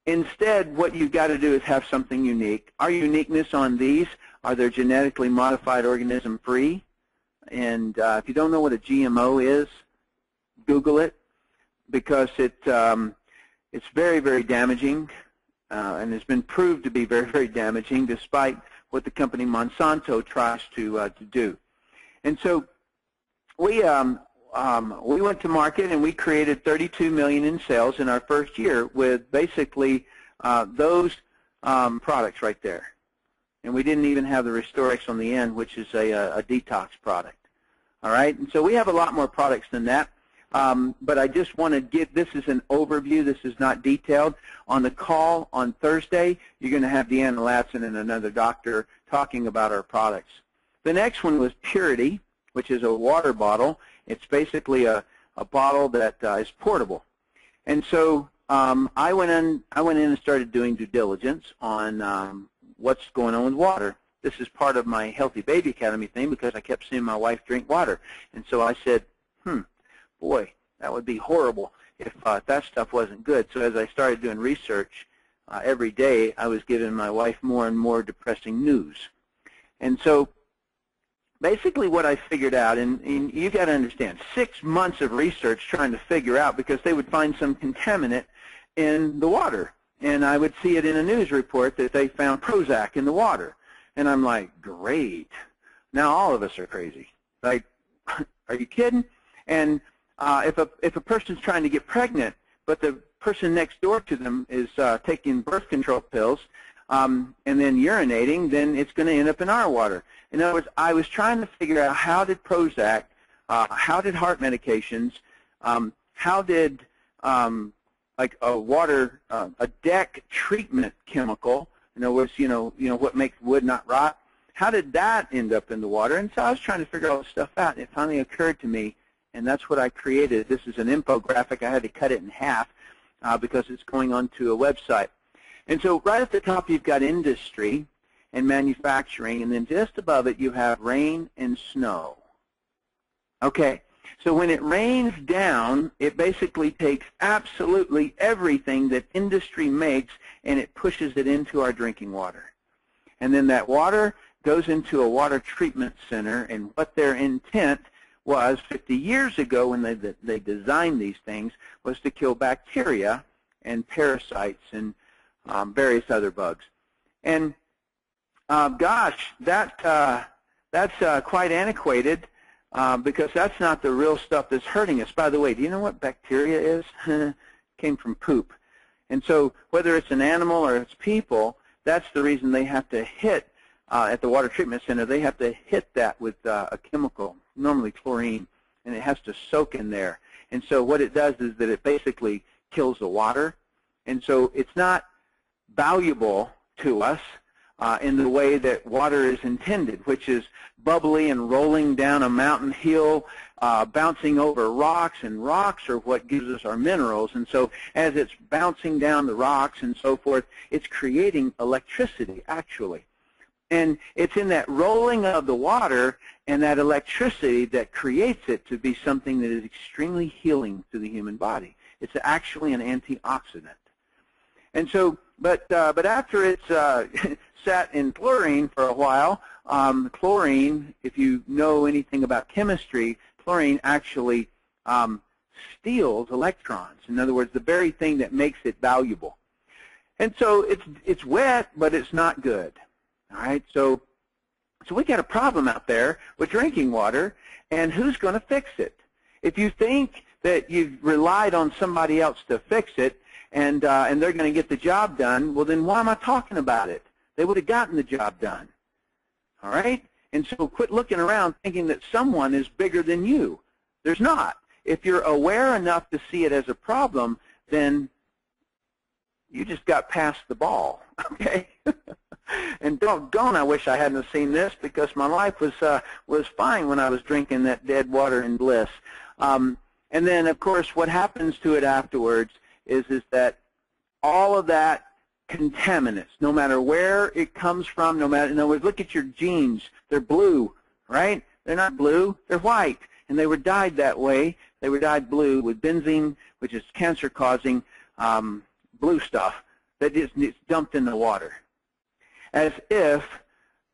instead, what you've got to do is have something unique. Our uniqueness on these are they're genetically modified organism free. And if you don't know what a GMO is, Google it, because it's very, very damaging, and has been proved to be very, very damaging despite what the company Monsanto tries to do. And so we went to market and we created $32 million in sales in our first year with basically those products right there. And we didn't even have the RestoreX on the end, which is a detox product. All right, and so we have a lot more products than that. But I just want to give, this is an overview. This is not detailed. On the call on Thursday, you're going to have Deanna Latson and another doctor talking about our products. The next one was Purity, which is a water bottle. It's basically a bottle that is portable. And so I went in and started doing due diligence on what's going on with water. This is part of my Healthy Baby Academy thing because I kept seeing my wife drink water. And so I said, boy, that would be horrible if that stuff wasn't good. So as I started doing research every day, I was giving my wife more and more depressing news. And so basically what I figured out, and you got to understand, 6 months of research trying to figure out because they would find some contaminant in the water. And I would see it in a news report that they found Prozac in the water. And I'm like, great. Now all of us are crazy. Like, are you kidding? And if a person's trying to get pregnant, but the person next door to them is taking birth control pills and then urinating, then it's going to end up in our water. In other words, I was trying to figure out how did Prozac, how did heart medications, how did like a water, a deck treatment chemical, in other words, you know what makes wood not rot, how did that end up in the water? And so I was trying to figure all this stuff out, and it finally occurred to me, and that's what I created. This is an infographic. I had to cut it in half because it's going onto a website. And so right at the top you've got industry and manufacturing, and then just above it you have rain and snow. Okay, so when it rains down, it basically takes absolutely everything that industry makes and it pushes it into our drinking water. And then that water goes into a water treatment center, and what their intent was 50 years ago when they designed these things was to kill bacteria and parasites and various other bugs. And gosh, that's quite antiquated because that's not the real stuff that's hurting us. By the way, do you know what bacteria is? Came from poop. And so whether it's an animal or it's people, that's the reason they have to hit, at the water treatment center, they have to hit that with a chemical, normally chlorine, and it has to soak in there. And so what it does is that it basically kills the water. And so it's not valuable to us in the way that water is intended, which is bubbly and rolling down a mountain hill, bouncing over rocks, and rocks are what gives us our minerals. And so as it's bouncing down the rocks and so forth, it's creating electricity, actually. And it's in that rolling of the water and that electricity that creates it to be something that is extremely healing to the human body. It's actually an antioxidant. And so But after it's sat in chlorine for a while, chlorine, if you know anything about chemistry, chlorine actually steals electrons. In other words, the very thing that makes it valuable. And so it's wet, but it's not good. All right, so we got a problem out there with drinking water, and who's going to fix it? If you think that you've relied on somebody else to fix it, and they're going to get the job done, well, then why am I talking about it? They would have gotten the job done. All right? And so quit looking around thinking that someone is bigger than you. There's not. If you're aware enough to see it as a problem, then you just got past the ball, okay? And doggone, I wish I hadn't seen this, because my life was fine when I was drinking that dead water in bliss. And then, of course, what happens to it afterwards is that all of that contaminants, no matter where it comes from, no matter, in other words, look at your jeans. They're blue, right? They're not blue. They're white. And they were dyed that way. They were dyed blue with benzene, which is cancer-causing blue stuff that is dumped in the water, as if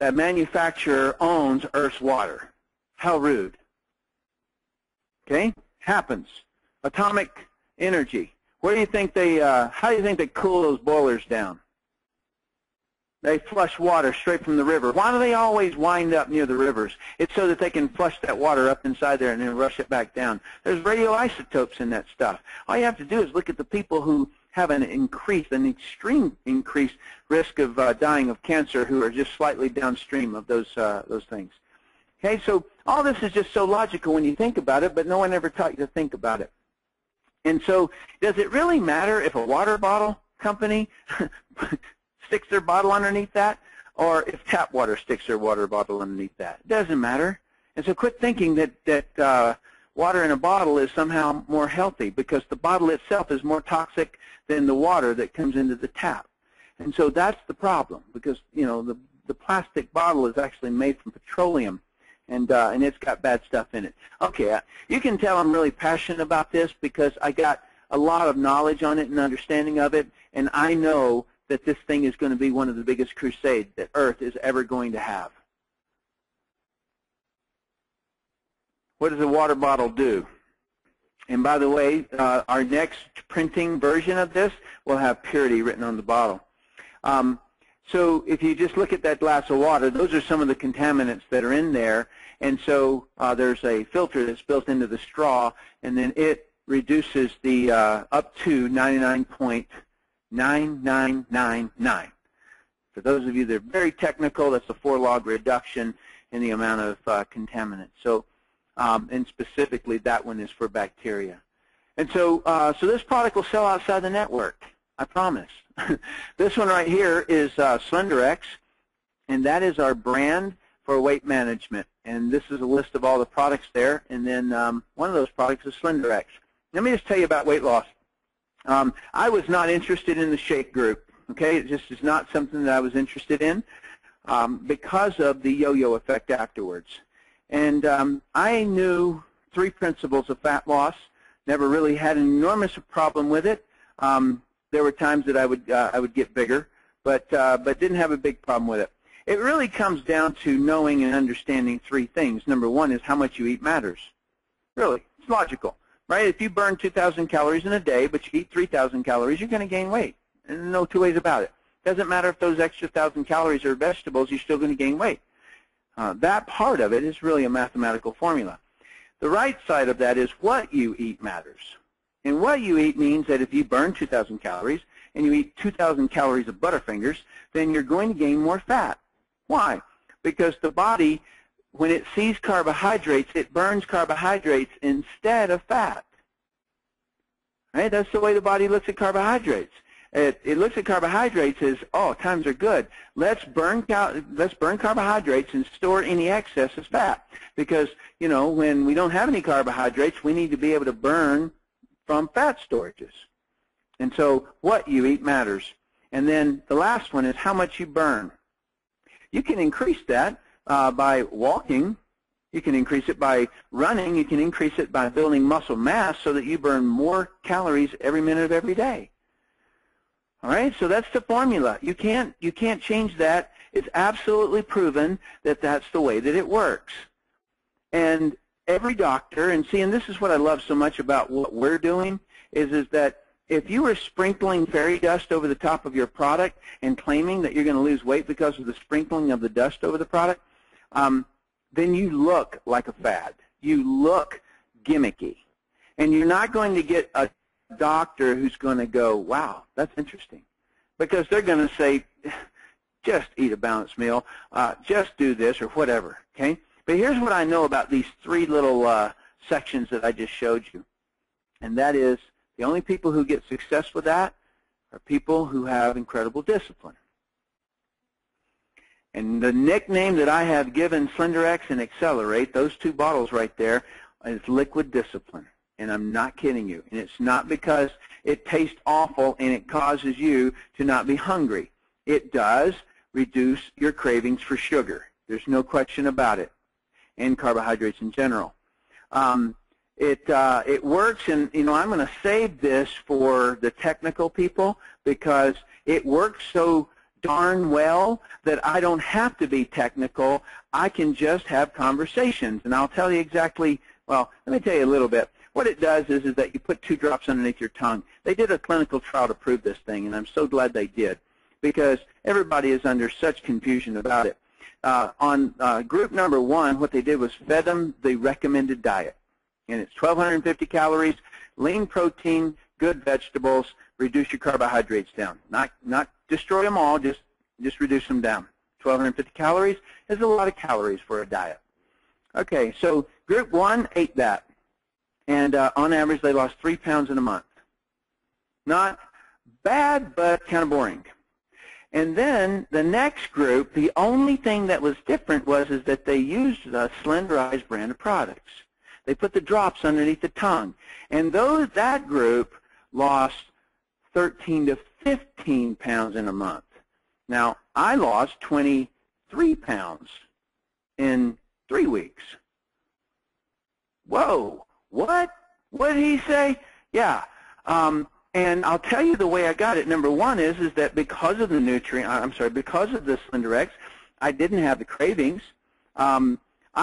a manufacturer owns Earth's water. How rude. Okay? Happens. Atomic energy. Where do you think they, how do you think they cool those boilers down? They flush water straight from the river. Why do they always wind up near the rivers? It's so that they can flush that water up inside there and then rush it back down. There's radioisotopes in that stuff. All you have to do is look at the people who have an extreme increased risk of dying of cancer, who are just slightly downstream of those things. Okay, so all this is just so logical when you think about it, but no one ever taught you to think about it. And so, does it really matter if a water bottle company sticks their bottle underneath that, or if tap water sticks their water bottle underneath that? It doesn't matter. And so quit thinking that water in a bottle is somehow more healthy, because the bottle itself is more toxic than the water that comes into the tap. And so that's the problem, because, you know, the plastic bottle is actually made from petroleum, and it's got bad stuff in it. Okay, you can tell I'm really passionate about this, because I got a lot of knowledge on it and understanding of it, and I know that this thing is going to be one of the biggest crusades that Earth is ever going to have. What does a water bottle do? And by the way, our next printing version of this will have purity written on the bottle. So if you just look at that glass of water, those are some of the contaminants that are in there. And so there's a filter that's built into the straw, and then it reduces the up to 99.9999. For those of you that are very technical, that's a 4-log reduction in the amount of contaminants. So, and specifically, that one is for bacteria. And so, so this product will sell outside the network, I promise. This one right here is SlenderX, and that is our brand for weight management. And this is a list of all the products there. And then one of those products is SlenderX. Let me just tell you about weight loss. I was not interested in the shake group. Okay, it just is not something that I was interested in because of the yo-yo effect afterwards. And I knew 3 principles of fat loss. Never really had an enormous problem with it. There were times that I would get bigger, but didn't have a big problem with it. It really comes down to knowing and understanding 3 things. Number 1 is how much you eat matters. Really, it's logical, right? If you burn 2,000 calories in a day, but you eat 3,000 calories, you're going to gain weight. And no 2 ways about it. Doesn't matter if those extra 1,000 calories are vegetables, you're still going to gain weight. That part of it is really a mathematical formula. The right side of that is what you eat matters. And what you eat means that if you burn 2,000 calories and you eat 2,000 calories of Butterfingers, then you're going to gain more fat. Why? Because the body, when it sees carbohydrates, it burns carbohydrates instead of fat. Right? That's the way the body looks at carbohydrates. It looks at carbohydrates as, oh, times are good. Let's burn carbohydrates and store any excess as fat. Because, you know, when we don't have any carbohydrates, we need to be able to burn from fat storages. And so what you eat matters. And then the last one is how much you burn. You can increase that by walking. You can increase it by running. You can increase it by building muscle mass so that you burn more calories every minute of every day. All right, so that's the formula. You can't change that. It's absolutely proven that that's the way that it works. And every doctor, and see, and this is what I love so much about what we're doing, is that if you were sprinkling fairy dust over the top of your product and claiming that you're going to lose weight because of the sprinkling of the dust over the product, then you look like a fad. You look gimmicky. And you're not going to get a doctor who's going to go, wow, that's interesting. Because they're going to say, just eat a balanced meal, just do this or whatever, okay? But here's what I know about these three little sections that I just showed you. And that is, the only people who get success with that are people who have incredible discipline. And the nickname that I have given SlenderX and Accelerate, those two bottles right there, is liquid discipline. And I'm not kidding you. And it's not because it tastes awful and it causes you to not be hungry. It does reduce your cravings for sugar. There's no question about it, and carbohydrates in general. It works, and I'm going to save this for the technical people because it works so darn well that I don't have to be technical. I can just have conversations, and I'll tell you exactly. Well, let me tell you a little bit. What it does is that you put 2 drops underneath your tongue. They did a clinical trial to prove this thing, and I'm so glad they did because everybody is under such confusion about it. On group number 1, what they did was fed them the recommended diet. And it's 1,250 calories, lean protein, good vegetables, reduce your carbohydrates down. Not destroy them all, just reduce them down. 1,250 calories is a lot of calories for a diet. Okay, so group 1 ate that. And on average, they lost 3 pounds in a month. Not bad, but kind of boring. And then the next group, the only thing that was different was that they used the Slenderized brand of products. They put the drops underneath the tongue. And that group lost 13 to 15 pounds in a month. Now, I lost 23 pounds in 3 weeks. Whoa, what? What did he say? Yeah. And I'll tell you the way I got it. Number 1 is that because of the because of the SlenderX, I didn't have the cravings. I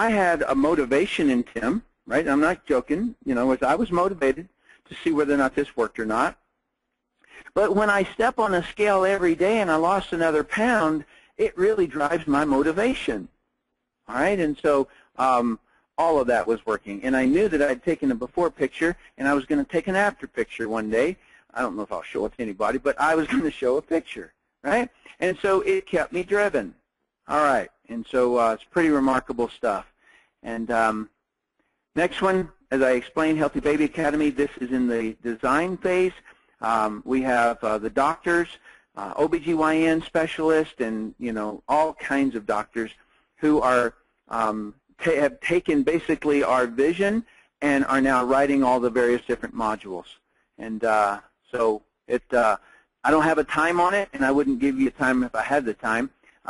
had a motivation in Tim. Right? I'm not joking. I was motivated to see whether or not this worked or not. But when I step on a scale every day and I lost another pound, it really drives my motivation. All right? And so all of that was working. And I knew that I'd taken a before picture and I was going to take an after picture one day. I don't know if I'll show it to anybody, but I was going to show a picture. Right? And so it kept me driven. All right. And so it's pretty remarkable stuff. And next one, as I explained, Healthy Baby Academy, this is in the design phase. We have the doctors, OBGYN specialists, and all kinds of doctors who are have taken basically our vision and are now writing all the various different modules. And so I don't have a time on it, and I wouldn't give you a time if I had the time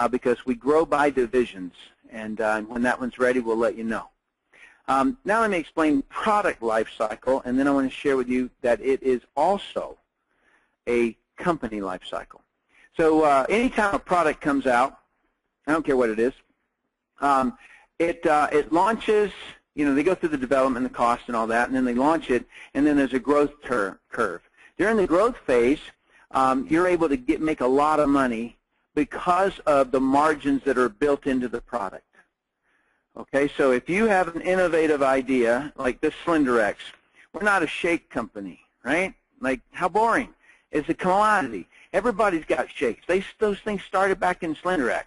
because we grow by divisions. And when that one's ready, we'll let you know. Now let me explain product life cycle, and then I want to share with you that it is also a company life cycle. So anytime a product comes out, I don't care what it is, it launches, they go through the development, the cost and all that, and then they launch it, and then there's a growth curve. During the growth phase, you're able to make a lot of money because of the margins that are built into the product. Okay, so if you have an innovative idea like this SlenderX, we're not a shake company, right? Like, how boring. It's a commodity. Everybody's got shakes. Those things started back in SlenderX.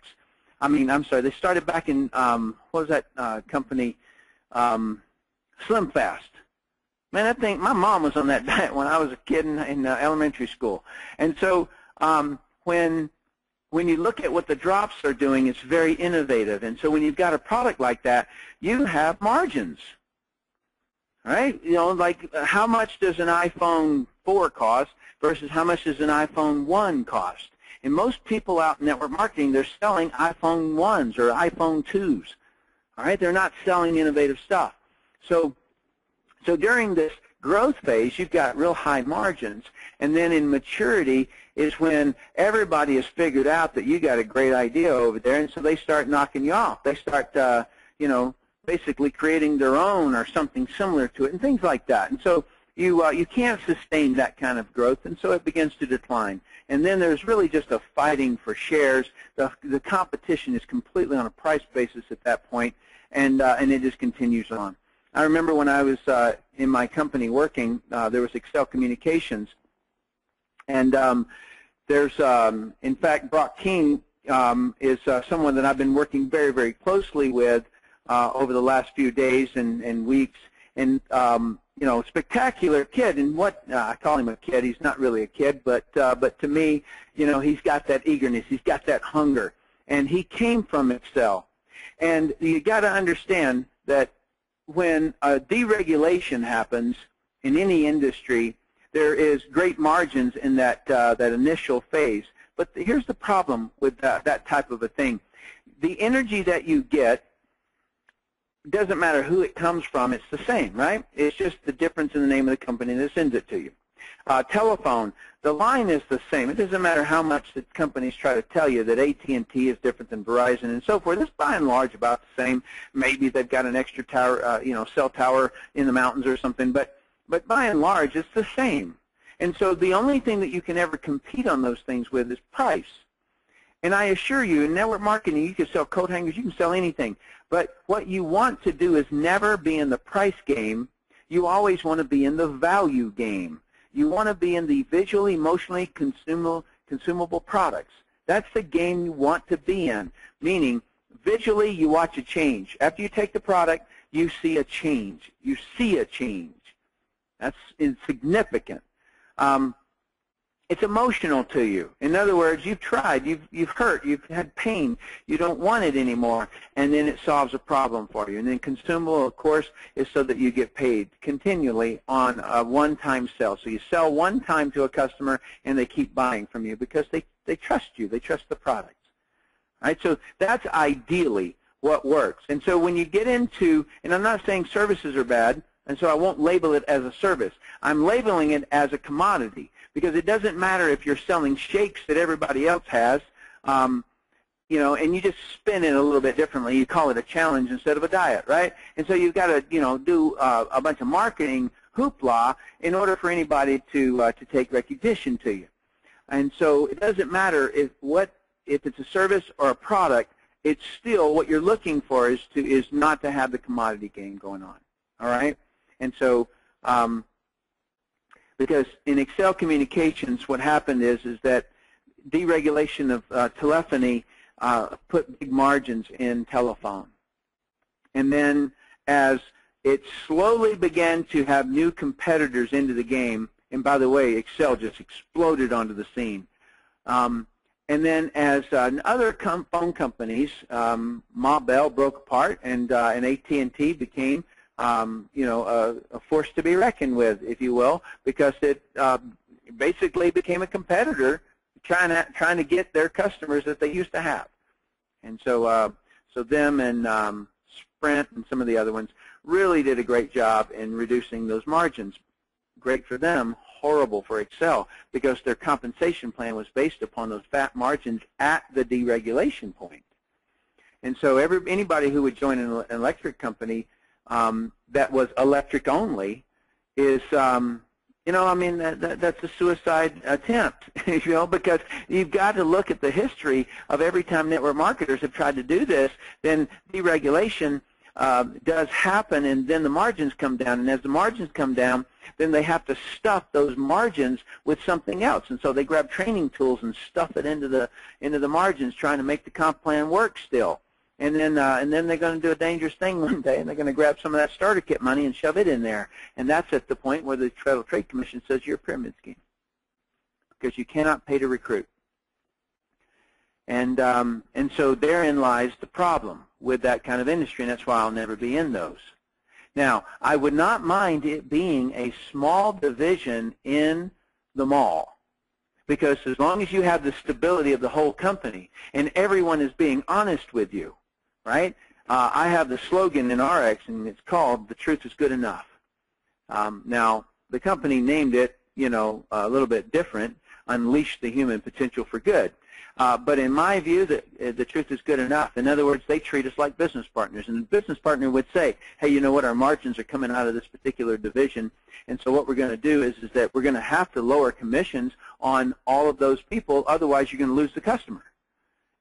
They started back in, what was that company? Slim Fast. Man, that thing, my mom was on that diet when I was a kid in elementary school. And so when you look at what the drops are doing, it's very innovative. And so when you've got a product like that, you have margins, right? Like how much does an iPhone 4 cost versus how much does an iPhone 1 cost? And most people out in network marketing, they're selling iPhone 1s or iPhone 2s, all right? They're not selling innovative stuff. So during this growth phase, you've got real high margins. And then in maturity is when everybody has figured out that you got a great idea over there, and so they start knocking you off. They start, you know, basically creating their own or something similar to it and things like that. And so you can't sustain that kind of growth, and so it begins to decline. And then there's really just a fighting for shares. The competition is completely on a price basis at that point, and it just continues on. I remember when I was in my company working, there was Excel Communications, and there's, in fact, Brock King is someone that I've been working very, very closely with over the last few days and weeks, and you know, spectacular kid. And what I call him a kid. He's not really a kid, but to me, you know, he's got that eagerness. He's got that hunger, and he came from Excel. And you got to understand that when a deregulation happens in any industry, there is great margins in that that initial phase. But here's the problem with that type of a thing: the energy that you get, doesn't matter who it comes from, it's the same, right? It's just the difference in the name of the company that sends it to you. Telephone, the line is the same. It doesn't matter how much the companies try to tell you that AT&T is different than Verizon and so forth. It's by and large about the same. Maybe they've got an extra tower, you know, cell tower in the mountains or something, but by and large, it's the same. And so the only thing that you can ever compete on those things with is price. And I assure you, in network marketing, you can sell coat hangers, you can sell anything. But what you want to do is never be in the price game. You always want to be in the value game. You want to be in the visually, emotionally consumable products. That's the game you want to be in, meaning visually you watch a change. After you take the product, you see a change. You see a change. That's insignificant. It's emotional to you. In other words, you've tried, you've hurt, you've had pain, you don't want it anymore, and then it solves a problem for you. And then consumable, of course, is so that you get paid continually on a one-time sell. So you sell one time to a customer, and they keep buying from you because they trust you, they trust the product. All right? So that's ideally what works. And so when you get into, and I'm not saying services are bad, and so I won't label it as a service. I'm labeling it as a commodity, because it doesn't matter if you're selling shakes that everybody else has, you know, and you just spin it a little bit differently. You call it a challenge instead of a diet, right? And so you've got to, you know, do a bunch of marketing hoopla in order for anybody to take recognition to you. And so it doesn't matter if it's a service or a product. It's still what you're looking for is not to have the commodity game going on. All right. And so, because in Excel Communications, what happened is that deregulation of telephony put big margins in telephone. And then as it slowly began to have new competitors into the game, and by the way, Excel just exploded onto the scene. And then as other phone companies, Ma Bell broke apart, and AT&T became you know, a force to be reckoned with, if you will, because it basically became a competitor trying to get their customers that they used to have. And so so them and Sprint and some of the other ones really did a great job in reducing those margins. Great for them, horrible for Excel, because their compensation plan was based upon those fat margins at the deregulation point. And so anybody who would join an electric company that was electric only is, you know, I mean, that's a suicide attempt, you know, because you've got to look at the history of every time network marketers have tried to do this, then deregulation does happen, and then the margins come down. And as the margins come down, then they have to stuff those margins with something else. And so they grab training tools and stuff it into the margins, trying to make the comp plan work still. And then they're going to do a dangerous thing one day, and they're going to grab some of that starter kit money and shove it in there. And that's at the point where the Federal Trade Commission says you're a pyramid scheme, because you cannot pay to recruit. And so therein lies the problem with that kind of industry, and that's why I'll never be in those. Now, I would not mind it being a small division in the mall, because as long as you have the stability of the whole company and everyone is being honest with you, right? I have the slogan in ARIIX, and it's called "The Truth is Good Enough." Now, the company named it, a little bit different, Unleash the Human Potential for Good. But in my view, the truth is good enough. In other words, they treat us like business partners. And the business partner would say, hey, you know what, our margins are coming out of this particular division. And so what we're going to do is that we're going to have to lower commissions on all of those people. Otherwise, you're going to lose the customer.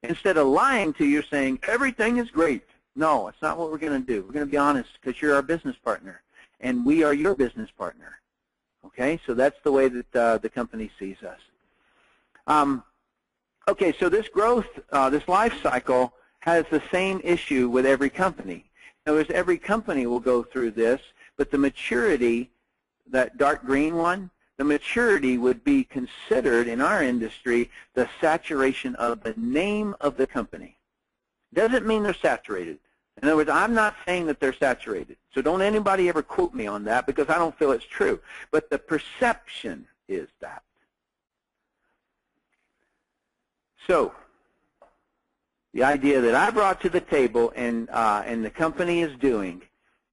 Instead of lying to you, saying, everything is great. No, it's not what we're going to do. We're going to be honest because you're our business partner. And we are your business partner. Okay, so that's the way that the company sees us. Okay, so this growth, this life cycle has the same issue with every company. In other words, every company will go through this, but the maturity, that dark green one, the maturity would be considered in our industry the saturation of the name of the company. Doesn't mean they're saturated. In other words, I'm not saying that they're saturated. So don't anybody ever quote me on that because I don't feel it's true. But the perception is that. So the idea that I brought to the table and the company is doing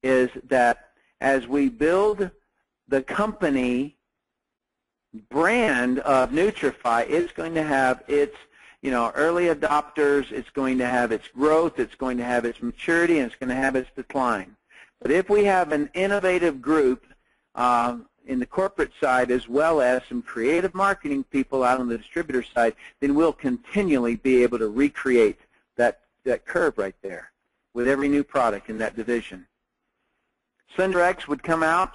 is that as we build the company brand of Nutrify, it's going to have its early adopters, it's going to have its growth, it's going to have its maturity, and it's going to have its decline. But if we have an innovative group in the corporate side as well as some creative marketing people out on the distributor side, then we'll continually be able to recreate that curve right there with every new product in that division. SlenderX would come out,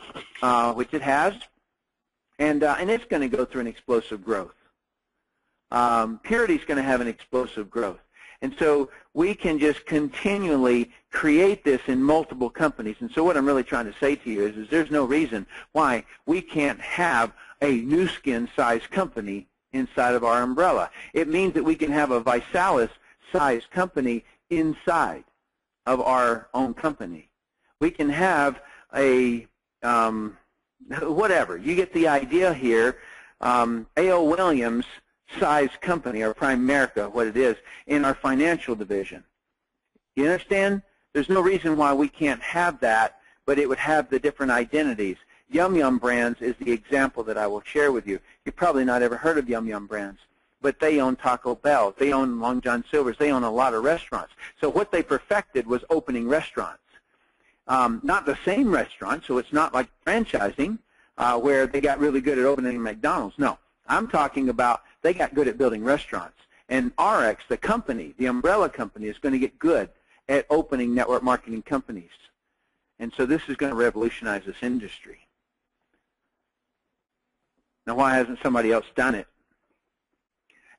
which it has, and it's going to go through an explosive growth. Purity is going to have an explosive growth. And so we can just continually create this in multiple companies. And so what I'm really trying to say to you is there's no reason why we can't have a Nu Skin size company inside of our umbrella. It means that we can have a Visalis size company inside of our own company. We can have a whatever. You get the idea here. A.O. Williams size company, or Primerica, what it is, in our financial division. You understand? There's no reason why we can't have that, but it would have the different identities. Yum Yum Brands is the example that I will share with you. You've probably not ever heard of Yum Yum Brands, but they own Taco Bell. They own Long John Silver's. They own a lot of restaurants. So what they perfected was opening restaurants. Not the same restaurant, so it's not like franchising where they got really good at opening McDonald's. No, I'm talking about they got good at building restaurants. And ARIIX, the company, the umbrella company, is going to get good at opening network marketing companies. And so this is going to revolutionize this industry. Now, why hasn't somebody else done it?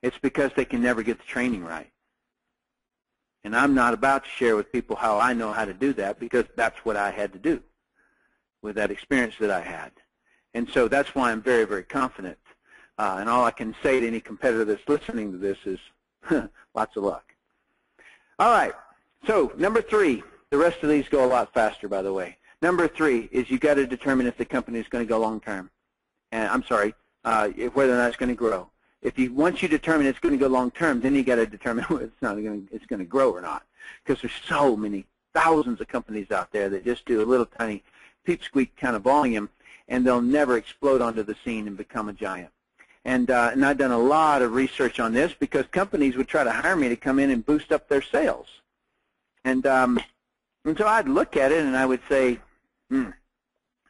It's because they can never get the training right. And I'm not about to share with people how I know how to do that because that's what I had to do with that experience that I had. And so that's why I'm very, very confident. And all I can say to any competitor that's listening to this is lots of luck. All right. So number 3, the rest of these go a lot faster, by the way. Number 3 is you've got to determine if the company is going to go long term. And I'm sorry, whether or not it's going to grow. Once you determine it's going to go long term, then you got to determine whether it's going to grow or not. Because there's so many thousands of companies out there that just do a little tiny peep squeak kind of volume, and they'll never explode onto the scene and become a giant. And I've done a lot of research on this because companies would try to hire me to come in and boost up their sales. And so I'd look at it and I would say, the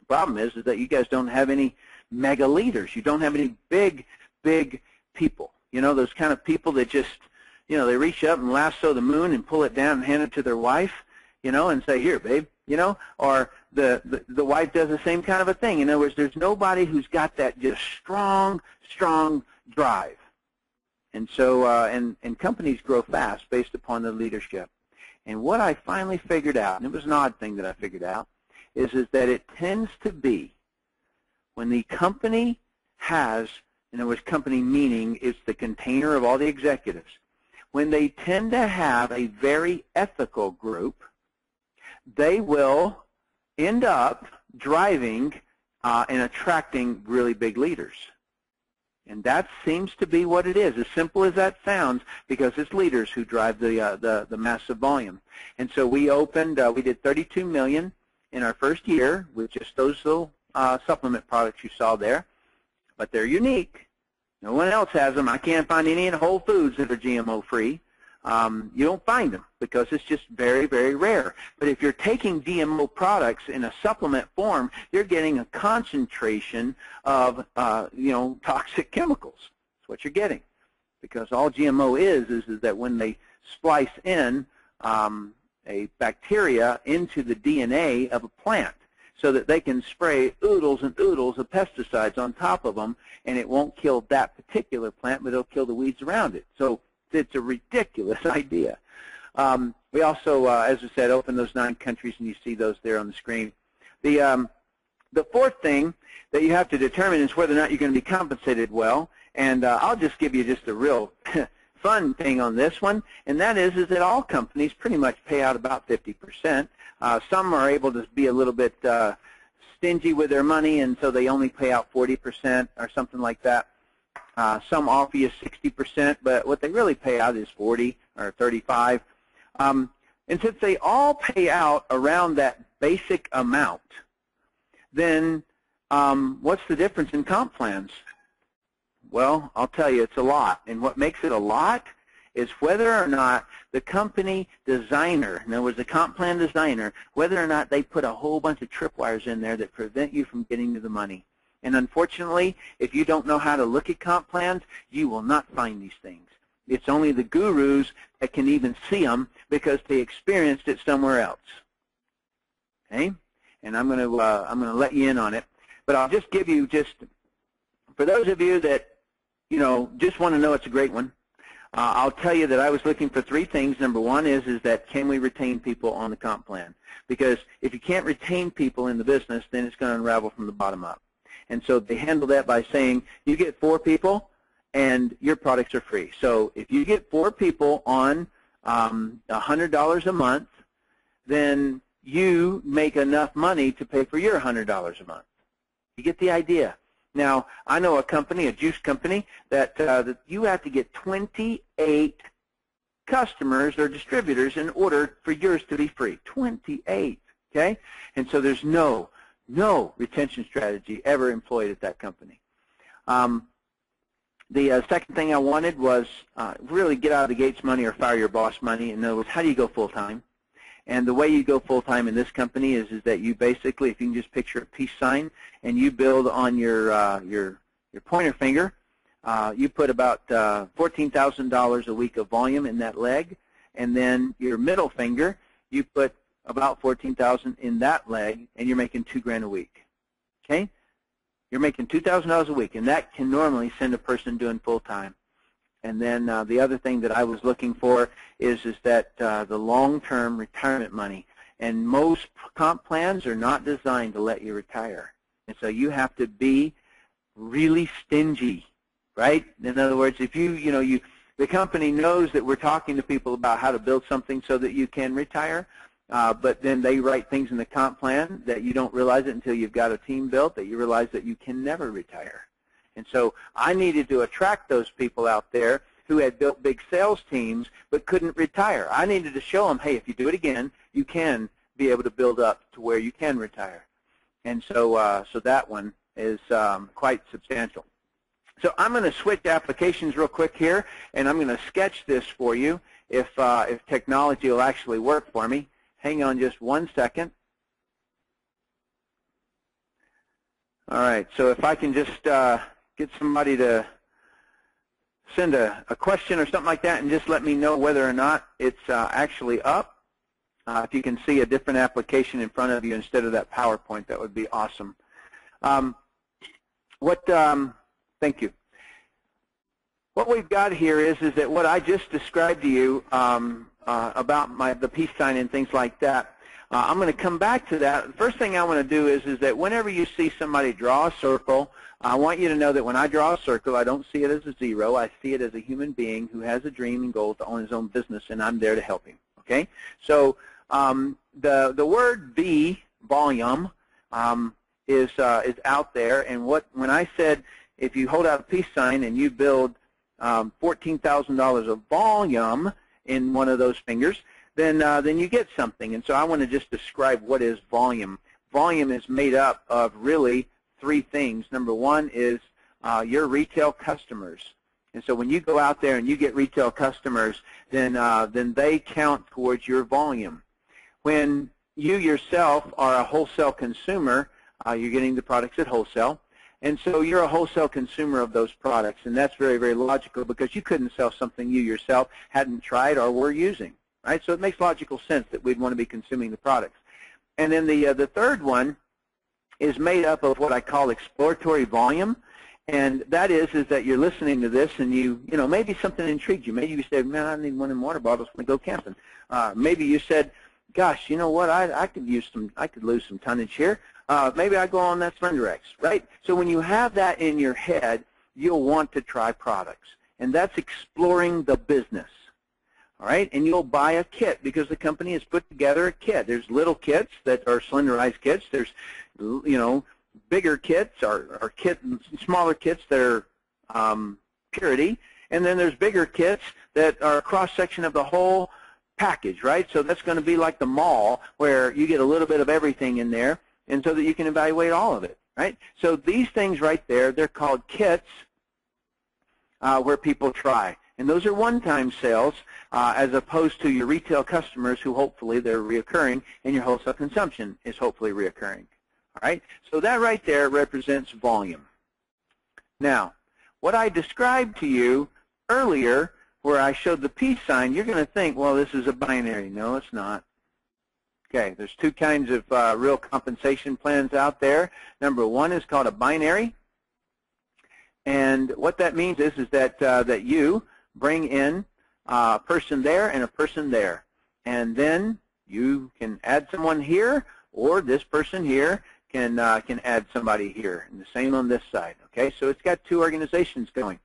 problem is that you guys don't have any mega leaders. You don't have any big people. Those kind of people that just, they reach up and lasso the moon and pull it down and hand it to their wife, and say, here, babe, or the wife does the same kind of a thing. In other words, there's nobody who's got that just strong drive. And so, and companies grow fast based upon the leadership. And what I finally figured out, and it was an odd thing that I figured out, is that it tends to be when the company has, in other words, company meaning is the container of all the executives, when they tend to have a very ethical group, they will end up driving and attracting really big leaders. And that seems to be what it is, as simple as that sounds, because it's leaders who drive the massive volume. And so we opened, we did $32 million in our first year with just those little, supplement products you saw there, but they're unique. No one else has them. I can't find any in Whole Foods that are GMO-free. You don't find them because it's just very, very rare. But if you're taking GMO products in a supplement form, you're getting a concentration of, toxic chemicals. That's what you're getting. Because all GMO is that when they splice in a bacteria into the DNA of a plant so that they can spray oodles and oodles of pesticides on top of them, and it won't kill that particular plant, but it'll kill the weeds around it. So it's a ridiculous idea. We also, as I said, open those 9 countries, and you see those there on the screen. The fourth thing that you have to determine is whether or not you're going to be compensated well. And I'll just give you just a real fun thing on this one, and that is that all companies pretty much pay out about 50%. Some are able to be a little bit stingy with their money, and so they only pay out 40% or something like that. Some offer you 60%, but what they really pay out is 40 or 35. And since they all pay out around that basic amount, then what's the difference in comp plans? Well, I'll tell you, it's a lot. And what makes it a lot is whether or not the company designer, in other words, the comp plan designer, whether or not they put a whole bunch of tripwires in there that prevent you from getting to the money. And unfortunately, if you don't know how to look at comp plans, you will not find these things. It's only the gurus that can even see them because they experienced it somewhere else. Okay? And I'm going to let you in on it. But I'll just give you for those of you that just want to know it's a great one, I'll tell you that I was looking for 3 things. Number one is that can we retain people on the comp plan? Because if you can't retain people in the business, then it's going to unravel from the bottom up. And so they handle that by saying you get 4 people and your products are free. So if you get 4 people on $100 a month, then you make enough money to pay for your $100 a month. You get the idea. Now, I know a company, a juice company, that you have to get 28 customers or distributors in order for yours to be free. 28, okay? And so there's no retention strategy ever employed at that company. The second thing I wanted was really get out of the gates money or fire your boss money. In other words, how do you go full-time? And the way you go full-time in this company is that you basically, if you can just picture a peace sign, and you build on your pointer finger, you put about $14,000 a week of volume in that leg, and then your middle finger, you put about $14,000 in that leg, and you're making $2,000 a week. Okay? You're making $2,000 a week, and that can normally send a person doing full-time. And then the other thing that I was looking for is that the long-term retirement money. And most comp plans are not designed to let you retire. And so you have to be really stingy, right? In other words, if the company knows that we're talking to people about how to build something so that you can retire, but then they write things in the comp plan that you don't realize it until you've got a team built, that you realize that you can never retire. And so I needed to attract those people out there who had built big sales teams but couldn't retire. I needed to show them, hey, if you do it again, you can be able to build up to where you can retire. And so that one is quite substantial. So I'm going to switch applications real quick here, and I'm going to sketch this for you if technology will actually work for me. Hang on just 1 second. All right, so if I can just get somebody to send a question or something like that and just let me know whether or not it's actually up. If you can see a different application in front of you instead of that PowerPoint, that would be awesome. Thank you. What we've got here is that what I just described to you about the peace sign and things like that, I'm going to come back to that. The first thing I want to do is that whenever you see somebody draw a circle, I want you to know that when I draw a circle, I don't see it as a 0. I see it as a human being who has a dream and goal to own his own business, and I'm there to help him. Okay? So the word V, volume, is out there, and when I said if you hold out a peace sign and you build $14,000 of volume in one of those fingers, then you get something. And so I want to just describe what is volume. volume is made up of really three things. Number one is your retail customers. And so when you go out there and you get retail customers, then they count towards your volume. When you yourself are a wholesale consumer, you're getting the products at wholesale. And so you're a wholesale consumer of those products. And that's very, very logical because you couldn't sell something you yourself hadn't tried or were using. Right? So it makes logical sense that we'd want to be consuming the products. And then the third one is made up of what I call exploratory volume. And that is that you're listening to this and you know, maybe something intrigued you. Maybe you said, man, I need one of them water bottles when I go camping. Maybe you said, gosh, you know what, I could lose some tonnage here. Maybe I go on that ARIIX, right? So when you have that in your head, you'll want to try products. And that's exploring the business. All right, and you'll buy a kit because the company has put together a kit. There's little kits that are slenderized kits. There's, you know, bigger kits or smaller kits that are purity, and then there's bigger kits that are a cross-section of the whole package, right? So that's going to be like the mall where you get a little bit of everything in there, and so that you can evaluate all of it, right? So these things right there, they're called kits where people try. And those are one-time sales as opposed to your retail customers who hopefully they're reoccurring and your wholesale consumption is hopefully reoccurring. All right? So that right there represents volume. Now, what I described to you earlier where I showed the peace sign, you're going to think, well, this is a binary. No, it's not. Okay, there's two kinds of real compensation plans out there. Number one is called a binary. And what that means is that that you bring in a person there and a person there. And then you can add someone here, or this person here can add somebody here. And the same on this side. Okay, so it's got two organizations going.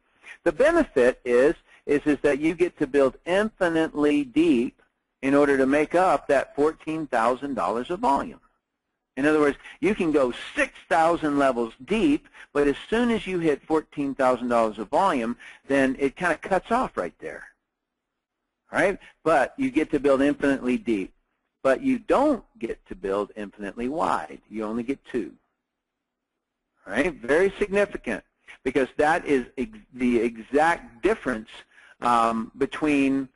The benefit is that you get to build infinitely deep in order to make up that $14,000 of volume. In other words, you can go 6,000 levels deep, but as soon as you hit $14,000 of volume, then it kind of cuts off right there. All right? But you get to build infinitely deep. But you don't get to build infinitely wide. You only get two. All right? Very significant because that is the exact difference between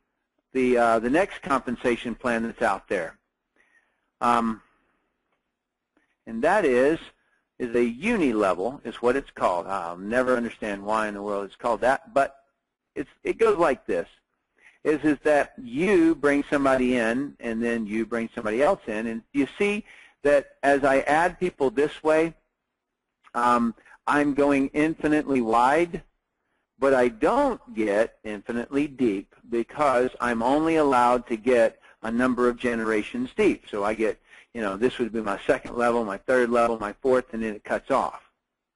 the next compensation plan that's out there. And that is a uni-level is what it's called. I'll never understand why in the world it's called that, but it goes like this, is that you bring somebody in and then you bring somebody else in. And you see that as I add people this way, I'm going infinitely wide, but I don't get infinitely deep because I'm only allowed to get a number of generations deep. So I get, you know, this would be my second level, my third level, my fourth, and then it cuts off,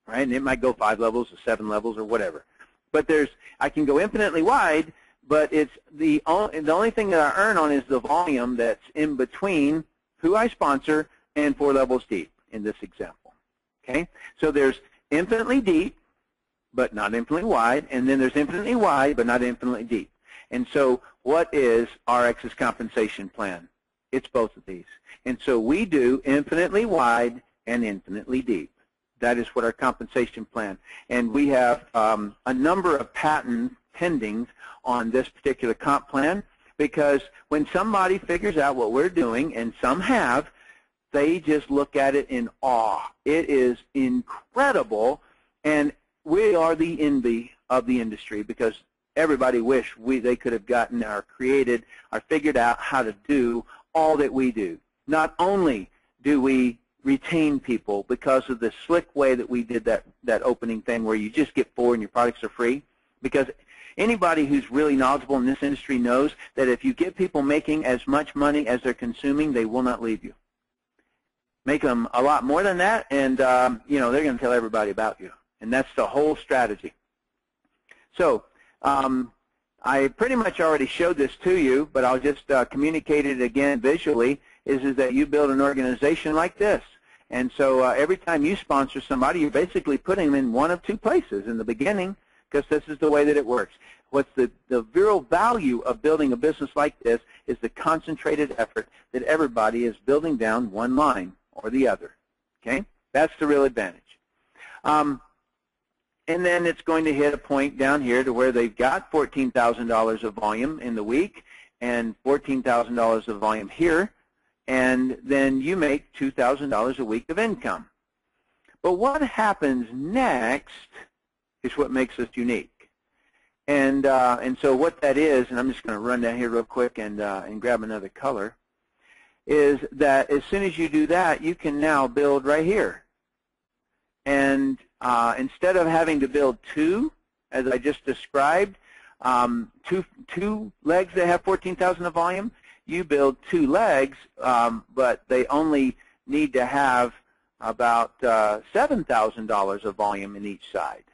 right? And it might go 5 levels or 7 levels or whatever. But I can go infinitely wide, but it's the only thing that I earn on is the volume that's in between who I sponsor and 4 levels deep in this example, okay? So there's infinitely deep, but not infinitely wide, and then there's infinitely wide, but not infinitely deep. And so what is ARIIX's compensation plan? It's both of these. And so we do infinitely wide and infinitely deep. That is what our compensation plan. And we have a number of patent pendings on this particular comp plan because when somebody figures out what we're doing, and some have, they just look at it in awe. It is incredible, and we are the envy of the industry because everybody wish they could have gotten or created or figured out how to do all that we do. Not only do we retain people because of the slick way that we did that opening thing where you just get 4 and your products are free, because anybody who's really knowledgeable in this industry knows that if you get people making as much money as they're consuming, they will not leave you. Make them a lot more than that, and you know, they're going to tell everybody about you. And that's the whole strategy. So I pretty much already showed this to you, but I'll just communicate it again visually, is that you build an organization like this. And so every time you sponsor somebody, you're basically putting them in one of 2 places in the beginning, because this is the way that it works. What's the real value of building a business like this is the concentrated effort that everybody is building down one line or the other. Okay, that's the real advantage. And then it's going to hit a point down here to where they've got $14,000 of volume in the week and $14,000 of volume here, and then you make $2,000 a week of income. But what happens next is what makes us unique. And so what that is, and I'm just going to run down here real quick and grab another color, is that as soon as you do that, you can now build right here. And instead of having to build two, as I just described, two legs that have 14,000 of volume, you build two legs, but they only need to have about $7,000 of volume in each side.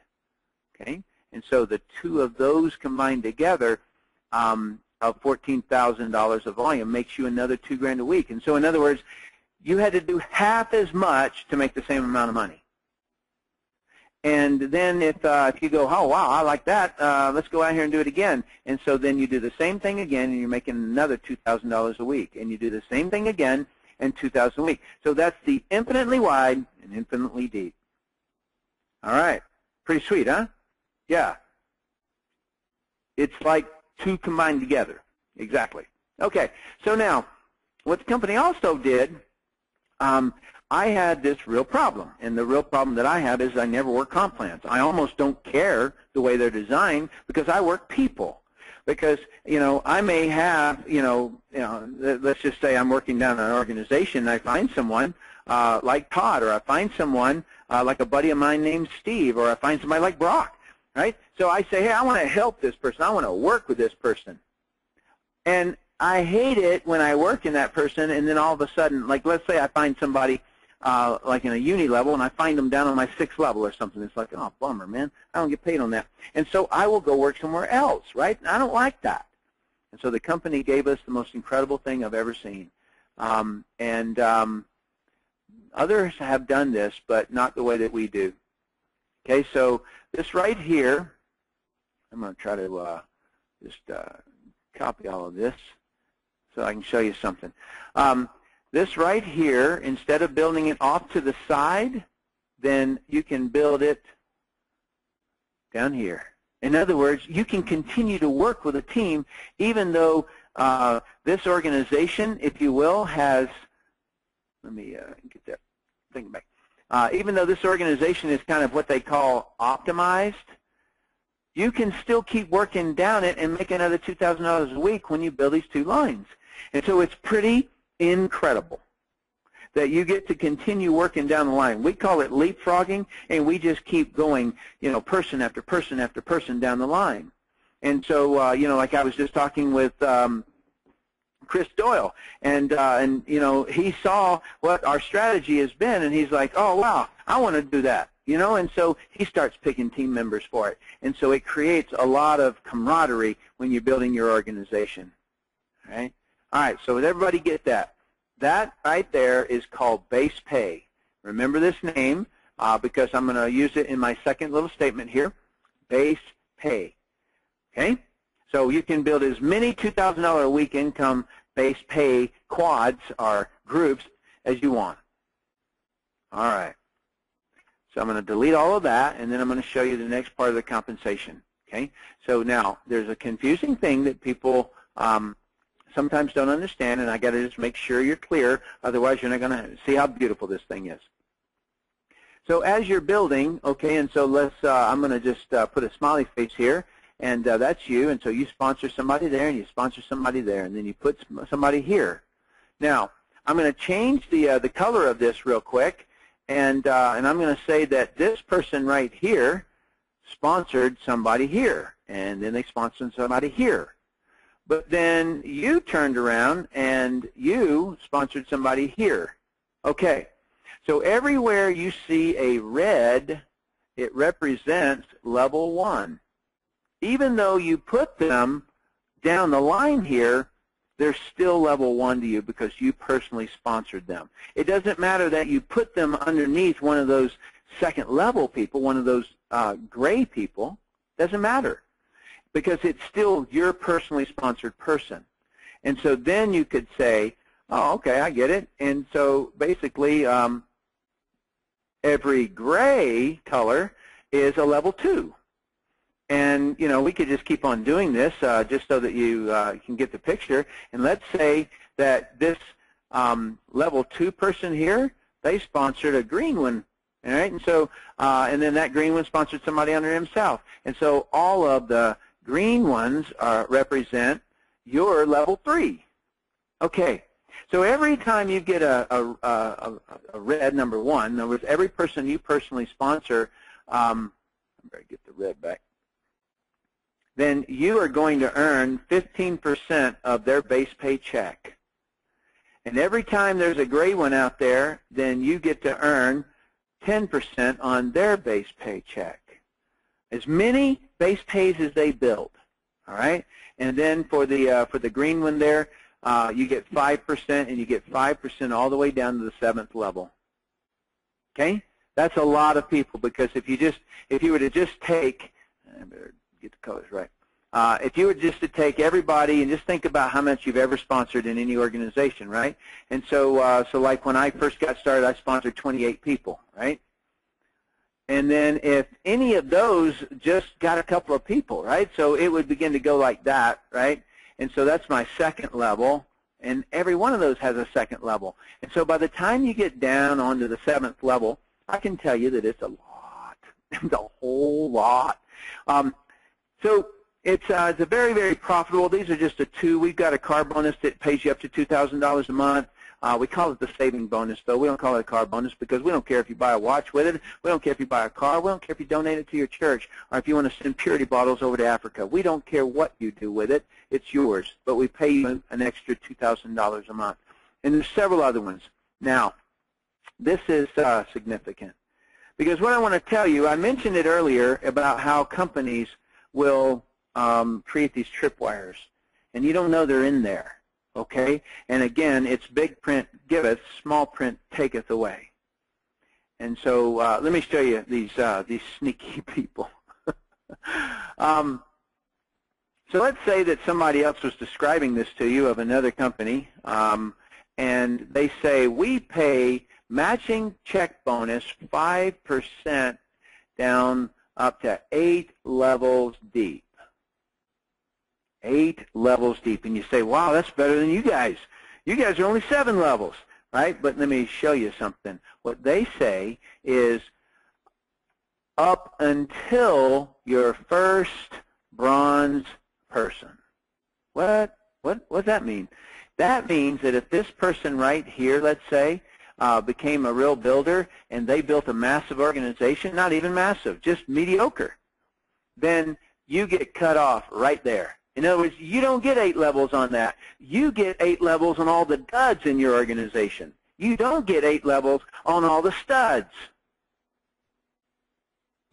Okay, and so the two of those combined together of $14,000 of volume makes you another $2,000 a week. And so, in other words, you had to do half as much to make the same amount of money. And then if you go, oh, wow, I like that, let's go out here and do it again. And so then you do the same thing again, and you're making another $2,000 a week. And you do the same thing again, and $2,000 a week. So that's the infinitely wide and infinitely deep. All right. Pretty sweet, huh? Yeah. It's like two combined together. Exactly. Okay. So now, what the company also did, I had this real problem, and the real problem that I have is I never work comp plans. I almost don't care the way they're designed because I work people. Because, you know, I may have, let's just say I'm working down an organization and I find someone like Todd, or I find someone like a buddy of mine named Steve, or I find somebody like Brock, right? So I say, hey, I want to help this person. I want to work with this person. And I hate it when I work in that person and then all of a sudden, like let's say I find somebody like in a uni level, and I find them down on my 6th level or something. It's like, oh, bummer, man. I don't get paid on that. And so I will go work somewhere else, right? And I don't like that. And so the company gave us the most incredible thing I've ever seen. Others have done this, but not the way that we do. Okay, so this right here, I'm going to try to just copy all of this so I can show you something. This right here, instead of building it off to the side, then you can build it down here. In other words, you can continue to work with a team even though this organization, if you will, has, let me get that thing back. Even though this organization is kind of what they call optimized, you can still keep working down it and make another $2,000 a week when you build these two lines. And so it's pretty incredible that you get to continue working down the line. We call it leapfrogging, and we just keep going, person after person after person down the line. And so, like I was just talking with Chris Doyle, and he saw what our strategy has been, and he's like, oh, wow, I want to do that. And so he starts picking team members for it. And so it creates a lot of camaraderie when you're building your organization. Right? All right, so did everybody get that? That right there is called base pay. Remember this name because I'm going to use it in my second little statement here, base pay. Okay? So you can build as many $2,000 a week income base pay quads or groups as you want. All right. So I'm going to delete all of that, and then I'm going to show you the next part of the compensation. Okay? So now there's a confusing thing that people sometimes don't understand, and I got to just make sure you're clear. Otherwise, you're not going to see how beautiful this thing is. So as you're building, okay, and so let's. I'm going to just put a smiley face here, and that's you. And so you sponsor somebody there, and you sponsor somebody there, and then you put somebody here. Now I'm going to change the color of this real quick, and I'm going to say that this person right here sponsored somebody here, and then they sponsored somebody here. But then you turned around and you sponsored somebody here. Okay, so everywhere you see a red, it represents level 1. Even though you put them down the line here, they're still level 1 to you because you personally sponsored them. It doesn't matter that you put them underneath one of those second level people, one of those gray people. Doesn't matter, because it's still your personally sponsored person. And so then you could say, oh, okay, I get it. And so basically, Every gray color is a level 2. And, you know, we could just keep on doing this just so that you can get the picture. And let's say that this level 2 person here, they sponsored a green one. All right, and so, and then that green one sponsored somebody under himself. And so all of the green ones represent your level 3. Okay, so every time you get a red, number 1, in other words, every person you personally sponsor, I'm going to get the red back, then you are going to earn 15% of their base paycheck. And every time there's a gray one out there, then you get to earn 10% on their base paycheck. As many base pays as they build, all right? And then for the green one there, you get 5%, and you get 5% all the way down to the 7th level. Okay? That's a lot of people, because if you were to just take, I better get the colors right. If you were just to take everybody and just think about how much you've ever sponsored in any organization, right? And so, so like when I first got started, I sponsored 28 people, right? And then if any of those just got a couple of people, right? So it would begin to go like that, right? And so that's my 2nd level, and every one of those has a 2nd level. And so by the time you get down onto the 7th level, I can tell you that it's a lot. It's a whole lot. So it's a very, very profitable. These are just a 2. We've got a car bonus that pays you up to $2,000 a month. We call it the saving bonus, though. We don't call it a car bonus because we don't care if you buy a watch with it. We don't care if you buy a car. We don't care if you donate it to your church or if you want to send purity bottles over to Africa. We don't care what you do with it. It's yours. But we pay you an extra $2,000 a month. And there's several other ones. Now, this is significant because what I want to tell you, I mentioned it earlier about how companies will create these tripwires, and you don't know they're in there, okay? And again, it's big print giveth, small print taketh away. And so let me show you these sneaky people. So let's say that somebody else was describing this to you of another company, and they say, we pay matching check bonus 5% down up to 8 levels deep. 8 levels deep. And you say, wow, that's better than you guys. You guys are only 7 levels, right? But let me show you something. What they say is up until your first bronze person. What does that mean? That means that if this person right here, let's say, became a real builder and they built a massive organization, not even massive, just mediocre, then you get cut off right there. In other words, you don't get 8 levels on that. You get 8 levels on all the duds in your organization. You don't get 8 levels on all the studs.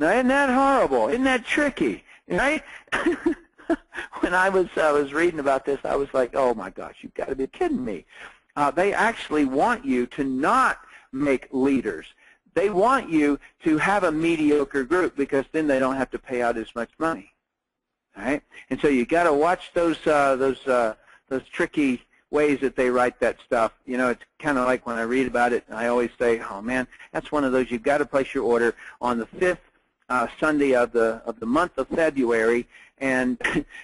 Now, isn't that horrible? Isn't that tricky? Right? When I was reading about this, I was like, oh my gosh, you've got to be kidding me. They actually want you to not make leaders. They want you to have a mediocre group because then they don't have to pay out as much money. All right? And so you got to watch those tricky ways that they write that stuff. You know, it's kind of like when I read about it, I always say, oh man, that's one of those, you've got to place your order on the 5th Sunday of the month of February, and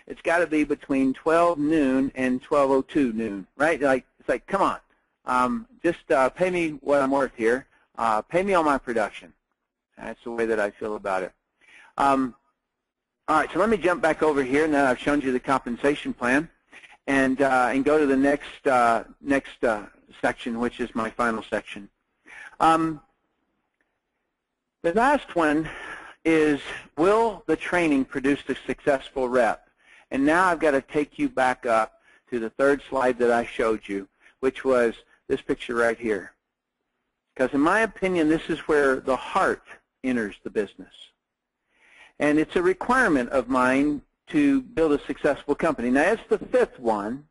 it's got to be between 12 noon and 12:02 noon, right? Like, it's like, come on, just pay me what I'm worth here. Pay me on my production. That's the way that I feel about it. All right, so let me jump back over here now I've shown you the compensation plan, and go to the next section, which is my final section. The last one is, will the training produce a successful rep? And now I've got to take you back up to the 3rd slide that I showed you, which was this picture right here. Because in my opinion, this is where the heart enters the business. And it's a requirement of mine to build a successful company. Now, it's the 5th one,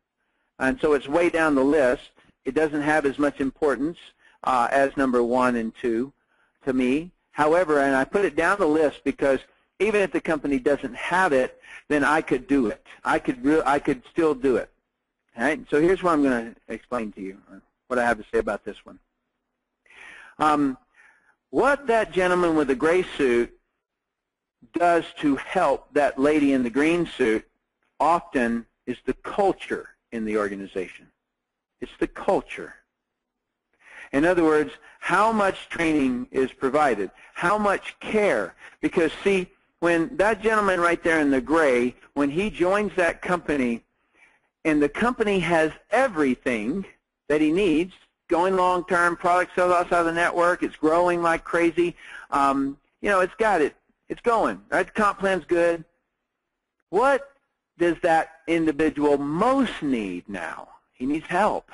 and so it's way down the list. It doesn't have as much importance as number 1 and 2 to me. However, and I put it down the list because even if the company doesn't have it, then I could do it. I could still do it. All right? So here's what I'm going to explain to you, what I have to say about this one. What that gentleman with the gray suit does to help that lady in the green suit often is the culture in the organization. It's the culture. In other words, how much training is provided, how much care. Because, see, when that gentleman right there in the gray, when he joins that company, and the company has everything that he needs, going long-term, product sales outside of the network, it's growing like crazy, you know, it's got it. It's going, right? The comp plan's good. What does that individual most need now? He needs help.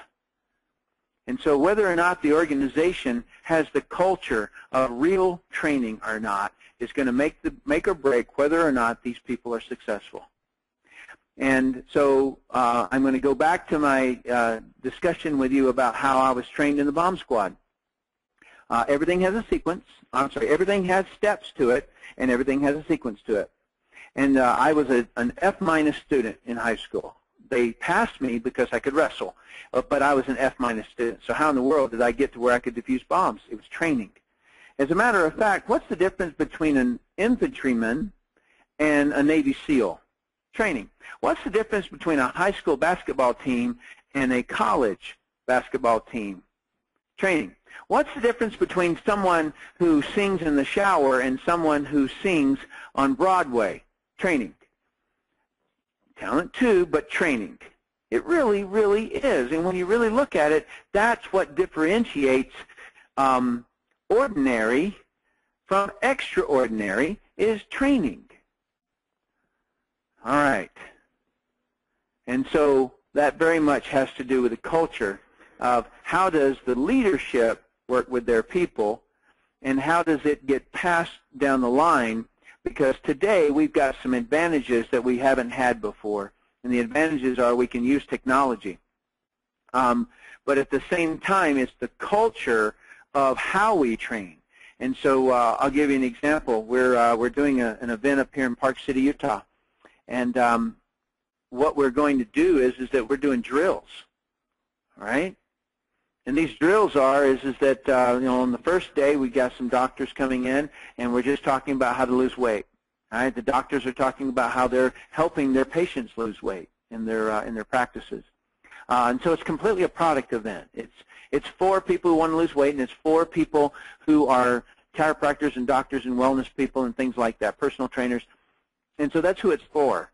And so whether or not the organization has the culture of real training or not is going to make or break whether or not these people are successful. And so I'm going to go back to my discussion with you about how I was trained in the bomb squad. Everything has a sequence. I'm sorry, everything has steps to it, and everything has a sequence to it. And I was an F- student in high school. They passed me because I could wrestle, but I was an F- student. So how in the world did I get to where I could defuse bombs? It was training. As a matter of fact, what's the difference between an infantryman and a Navy SEAL? Training. What's the difference between a high school basketball team and a college basketball team? Training. What's the difference between someone who sings in the shower and someone who sings on Broadway? Training. Talent too, but training. It really, really is. And when you really look at it, that's what differentiates ordinary from extraordinary is training. All right. And so that very much has to do with the culture of how does the leadership work with their people and how does it get passed down the line, because today we've got some advantages that we haven't had before, and the advantages are we can use technology. But at the same time, it's the culture of how we train. And so I'll give you an example. We're doing an event up here in Park City, Utah. And what we're going to do is that we're doing drills, all right? And these drills is that, you know, on the first day we got some doctors coming in, and we're just talking about how to lose weight, all right? The doctors are talking about how they're helping their patients lose weight in their practices. And so it's completely a product event. It's for people who want to lose weight, and it's for people who are chiropractors and doctors and wellness people and things like that, personal trainers. And so that's who it's for,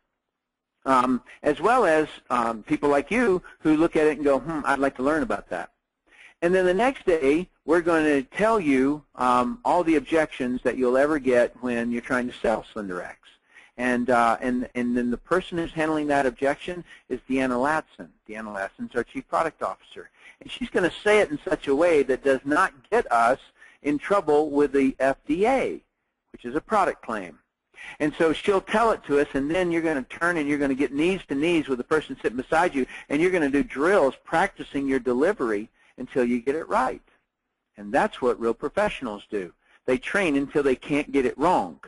as well as people like you who look at it and go, I'd like to learn about that. And then the next day, we're going to tell you all the objections that you'll ever get when you're trying to sell SlenderX. And then the person who's handling that objection is Deanna Latson. Deanna Latson's our Chief Product Officer. And she's going to say it in such a way that does not get us in trouble with the FDA, which is a product claim. And so she'll tell it to us, and then you're going to turn and you're going to get knees to knees with the person sitting beside you, and you're going to do drills practicing your delivery until you get it right. And that's what real professionals do. They train until they can't get it wrong.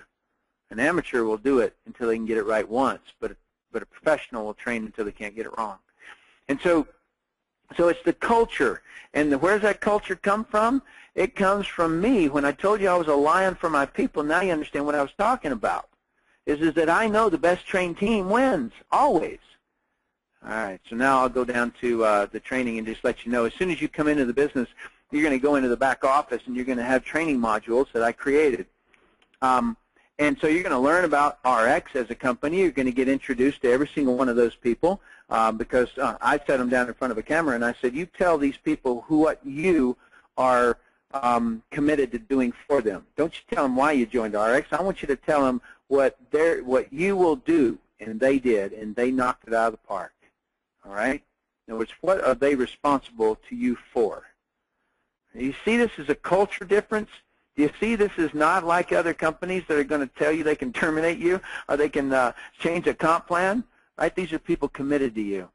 An amateur will do it until they can get it right once, but a professional will train until they can't get it wrong. And so it's the culture. And where does that culture come from? It comes from me. When I told you I was a lion for my people, now you understand what I was talking about, is that I know the best trained team wins, always. All right, so now I'll go down to the training and just let you know, as soon as you come into the business, you're going to go into the back office and you're going to have training modules that I created. And so you're going to learn about ARIIX as a company. You're going to get introduced to every single one of those people because I set them down in front of a camera and I said, you tell these people what you are committed to doing for them. Don't you tell them why you joined ARIIX. I want you to tell them what you will do, and they did, and they knocked it out of the park. All right? In other words, what are they responsible to you for? You see this as a culture difference? Do you see this is not like other companies that are going to tell you they can terminate you or they can change a comp plan? Right? These are people committed to you.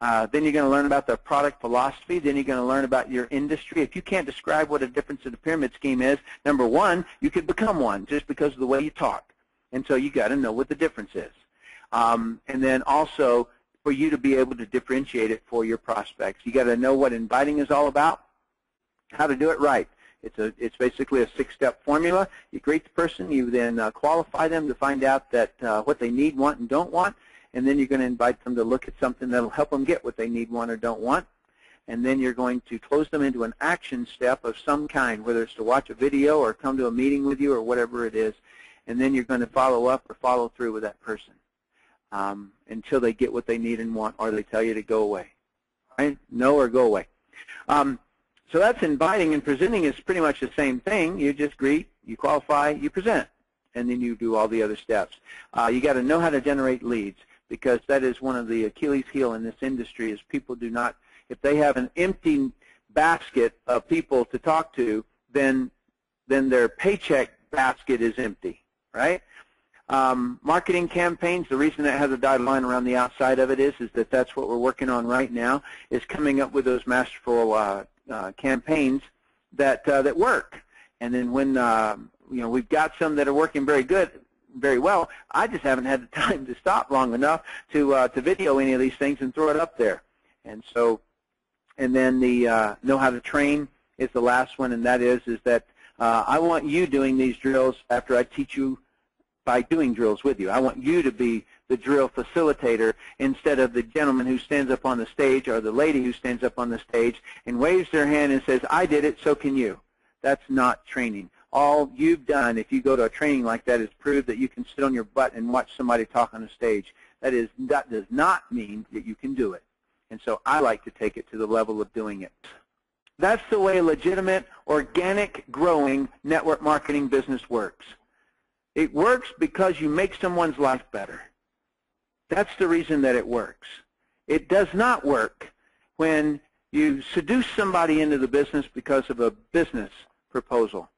Then you're going to learn about their product philosophy. Then you're going to learn about your industry. If you can't describe what a difference in the pyramid scheme is, number one, you could become one just because of the way you talk. And so you got to know what the difference is. And then also for you to be able to differentiate it for your prospects. You got to know what inviting is all about, how to do it right. It's basically a 6-step formula. You greet the person, you then qualify them to find out that what they need, want, and don't want, and then you're going to invite them to look at something that will help them get what they need, want, or don't want. And then you're going to close them into an action step of some kind, whether it's to watch a video or come to a meeting with you or whatever it is. And then you're going to follow up or follow through with that person until they get what they need and want, or they tell you to go away. Right? No or go away. So that's inviting, and presenting is pretty much the same thing. You just greet, you qualify, you present, and then you do all the other steps. You got to know how to generate leads, because that is one of the Achilles heel in this industry. Is people do not, if they have an empty basket of people to talk to, then their paycheck basket is empty, right? Marketing campaigns, the reason that has a dotted line around the outside of it is that that's what we're working on right now, is coming up with those masterful campaigns that work. And then when we've got some that are working very well, I just haven't had the time to stop long enough to video any of these things and throw it up there. And so, and then the know how to train is the last one, and that is that I want you doing these drills after I teach you by doing drills with you. I want you to be the drill facilitator instead of the gentleman who stands up on the stage or the lady who stands up on the stage and waves their hand and says, I did it, so can you. That's not training. All you've done, if you go to a training like that, is prove that you can sit on your butt and watch somebody talk on a stage. That does not mean that you can do it. And so I like to take it to the level of doing it. That's the way legitimate, organic, growing network marketing business works. It works because you make someone's life better. That's the reason that it works. It does not work when you seduce somebody into the business because of a business proposal.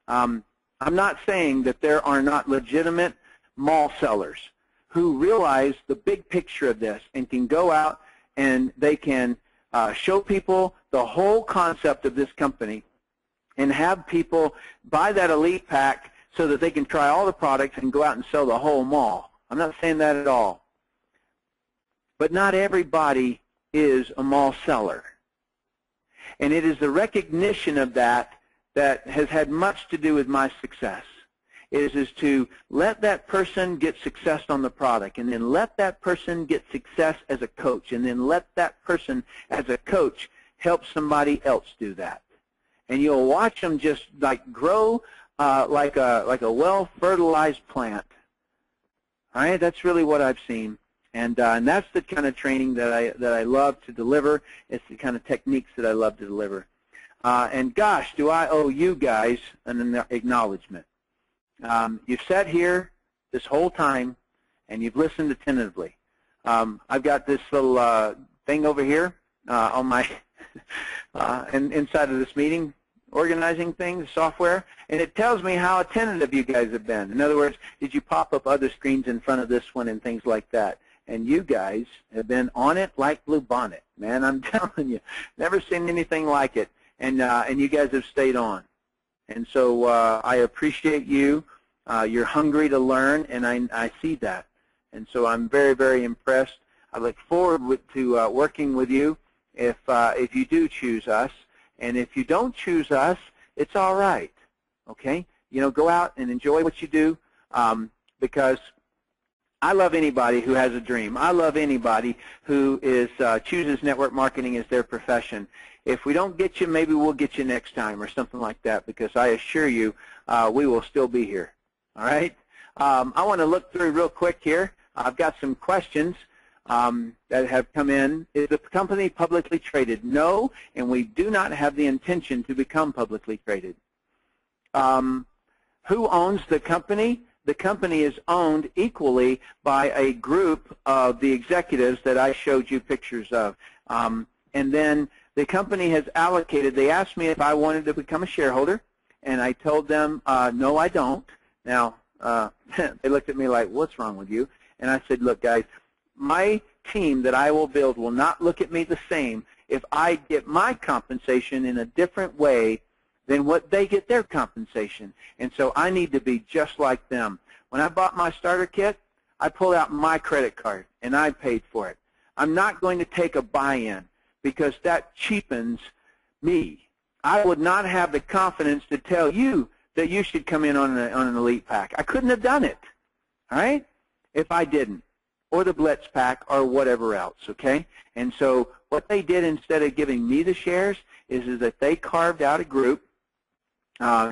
I'm not saying that there are not legitimate mall sellers who realize the big picture of this and can go out and they can show people the whole concept of this company and have people buy that elite pack so that they can try all the products and go out and sell the whole mall. I'm not saying that at all. But not everybody is a mall seller. And it is the recognition of that that has had much to do with my success. Is to let that person get success on the product, and then let that person get success as a coach, and then let that person as a coach help somebody else do that. And you'll watch them just like grow like a well-fertilized plant. All right, that's really what I've seen. And that's the kind of training that I love to deliver. It's the kind of techniques that I love to deliver. And gosh, do I owe you guys an acknowledgement. You've sat here this whole time, and you've listened attentively. I've got this little thing over here on my inside of this meeting, organizing things, software, and it tells me how attentive you guys have been. In other words, did you pop up other screens in front of this one and things like that? And you guys have been on it like blue bonnet, man. I'm telling you, never seen anything like it. And you guys have stayed on. And so I appreciate you. You're hungry to learn, and I see that. And so I'm very, very impressed. I look forward to working with you if you do choose us. And if you don't choose us, it's all right. Okay? Go out and enjoy what you do, because I love anybody who has a dream. I love anybody who chooses network marketing as their profession. If we don't get you, maybe we'll get you next time or something like that, because I assure you we will still be here. All right? I want to look through real quick here. I've got some questions that have come in. Is the company publicly traded? No, and we do not have the intention to become publicly traded. Who owns the company? The company is owned equally by a group of the executives that I showed you pictures of. And then the company has allocated. They asked me if I wanted to become a shareholder, and I told them, no, I don't. Now, they looked at me like, what's wrong with you? And I said, look, guys, my team that I will build will not look at me the same if I get my compensation in a different way than what they get their compensation. And so I need to be just like them. When I bought my starter kit, I pulled out my credit card, and I paid for it. I'm not going to take a buy-in, because that cheapens me. I would not have the confidence to tell you that you should come in on an elite pack. I couldn't have done it, all right, if I didn't, or the Blitz pack or whatever else, okay? And so what they did instead of giving me the shares is that they carved out a group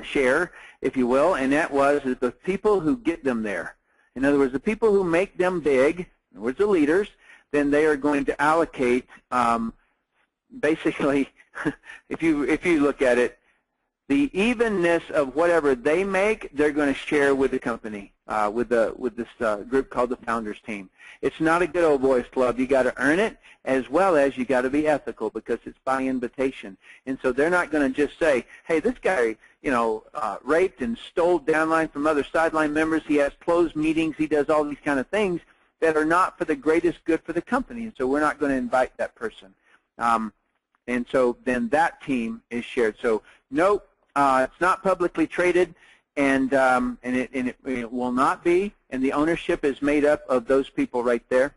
share, if you will, and that was the people who get them there. In other words, the people who make them big, in other words, the leaders, then they are going to allocate basically, if you look at it, the evenness of whatever they make, they're going to share with the company, with this group called the Founders Team. It's not a good old boys club. You got to earn it, as well as you got to be ethical, because it's by invitation. And so they're not going to just say, hey, this guy, raped and stole downline from other sideline members. He has closed meetings. He does all these kind of things that are not for the greatest good for the company. And so we're not going to invite that person. And so then that team is shared. So no, it's not publicly traded, and it will not be. And the ownership is made up of those people right there,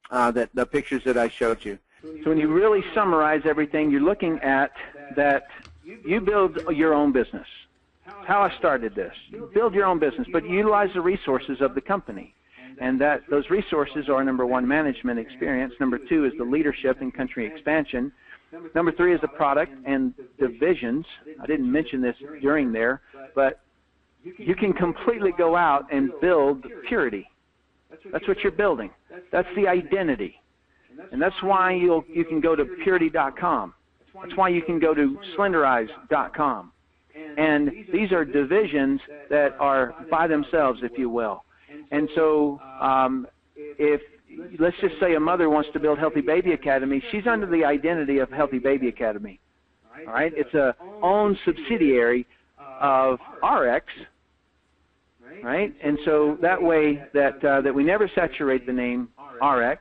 the pictures that I showed you. So when you really summarize everything, you're looking at that you build your own business. How I started this. You build your own business, but utilize the resources of the company. And that those resources are, number one, management experience. Number two is the leadership and country expansion. Number three is the product and divisions. I didn't mention this during there, but you can completely go out and build purity. That's what you're building. That's the identity. And that's why you can go to purity.com. That's why you can go to slenderize.com. And these are divisions that are by themselves, if you will. And so if, let's just say a mother wants to build Healthy Baby Academy, she's under the identity of Healthy Baby Academy. All right? It's a own subsidiary of ARIIX, right? And so that way that we never saturate the name ARIIX,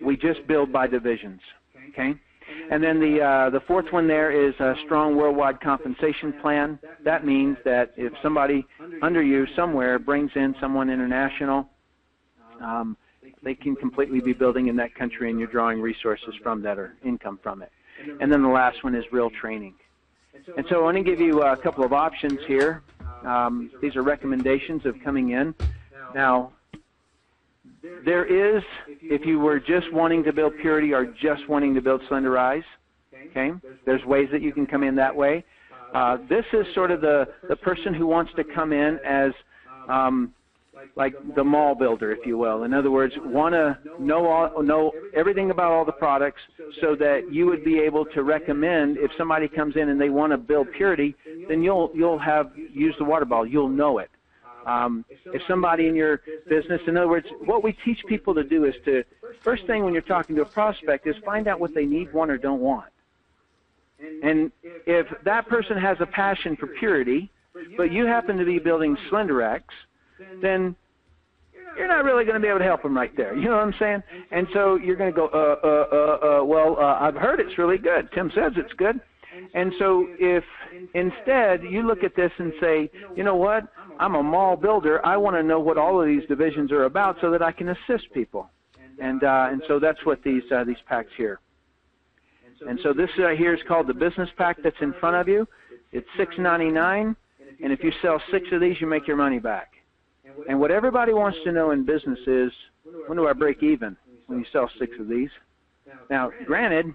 we just build by divisions, okay? And then the fourth one there is a strong worldwide compensation plan. That means that if somebody under you somewhere brings in someone international, they can completely be building in that country, and you're drawing resources from that or income from it. And then the last one is real training. And so I want to give you a couple of options here. These are recommendations of coming in. Now, there is, if you were just wanting to build purity or just wanting to build Slenderize, okay, there's ways that you can come in that way. This is sort of the person who wants to come in as like the mall builder, if you will. In other words, want to know everything about all the products so that you would be able to recommend if somebody comes in and they want to build purity, then you'll have used the water bottle. You'll know it. If somebody in your business, in other words, what we teach people to do is to, first thing when you're talking to a prospect is find out what they need, want, or don't want. And if that person has a passion for purity, but you happen to be building SlenderX, then you're not really going to be able to help them right there. You know what I'm saying? And so you're going to go, well, I've heard it's really good. Tim says it's good. And so if instead you look at this and say, you know what, I'm a mall builder. I want to know what all of these divisions are about so that I can assist people. And so that's what these packs here. And so this here is called the business pack that's in front of you. It's $6.99, and if you sell 6 of these, you make your money back. And what everybody wants to know in business is, when do I break even when you sell 6 of these? Now, granted,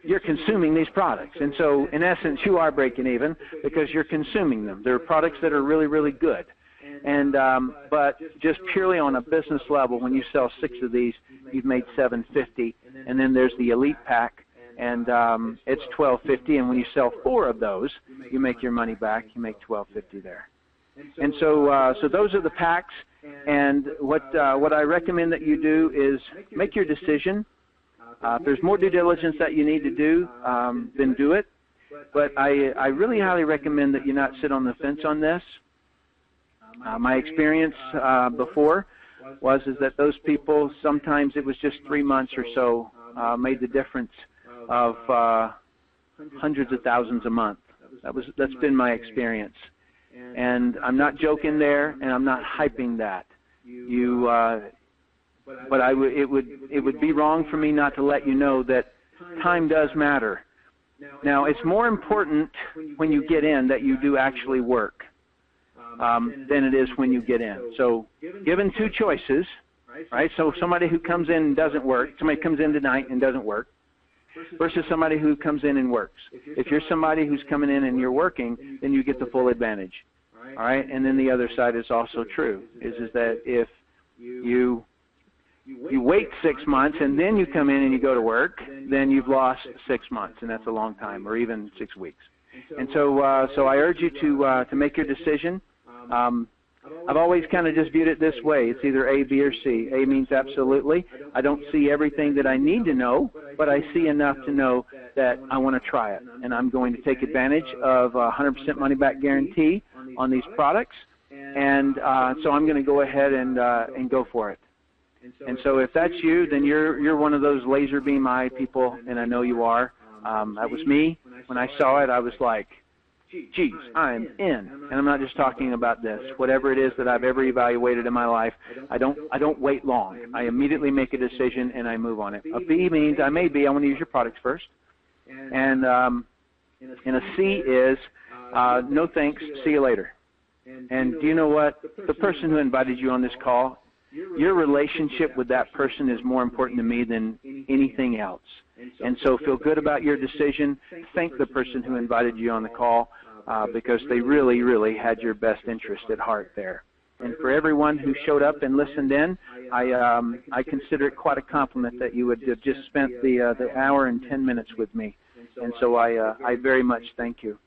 you're consuming these products. And so, in essence, you are breaking even because you're consuming them. They're products that are really, really good. And but just purely on a business level, when you sell 6 of these, you've made $7.50. And then there's the Elite Pack, and it's $12.50. And when you sell 4 of those, you make your money back. You make $12.50 there. And so, so those are the packs. And what I recommend that you do is make your decision. If there's more due diligence that you need to do, then do it. But I really highly recommend that you not sit on the fence on this. My experience before is that those people, sometimes it was just 3 months or so, made the difference of hundreds of thousands a month. That's been my experience. And I'm not joking there, and I'm not hyping that. But it would be wrong for me not to let you know that time does matter. Now, it's more important when you get in that you do actually work than it is when you get in. So given two choices, right? So somebody who comes in and doesn't work, somebody comes in tonight and doesn't work, versus somebody who comes in and works. If you're somebody who's coming in and you're working, then you get the full advantage. All right? And then the other side is also true, is that if you wait 6 months and then you come in and you go to work, then you've lost 6 months, and that's a long time, or even 6 weeks. And so I urge you to make your decision. I've always kind of just viewed it this way. It's either A, B, or C. A means absolutely. I don't see everything that I need to know, but I see enough to know that I want to try it. And I'm going to take advantage of a 100% money-back guarantee on these products. And so I'm going to go ahead and go for it. And so if that's you, then you're one of those laser beam eye people, and I know you are. That was me. When I saw it, I was like, geez, I'm in. And I'm not just talking about this. Whatever it is that I've ever evaluated in my life, I don't wait long. I immediately make a decision and I move on it. A B means I want to use your products first. And a C is no thanks, see you later. And do you know what? The person who invited you on this call, your relationship with that person is more important to me than anything else. And so feel good about your decision. Thank the person who invited you on the call because they really, really had your best interest at heart there. And for everyone who showed up and listened in, I consider it quite a compliment that you would have just spent the hour and 10 minutes with me. And so I very much thank you.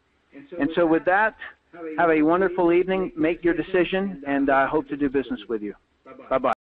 And so with that, have a wonderful evening. Make your decision, and I hope to do business with you. Bye-bye.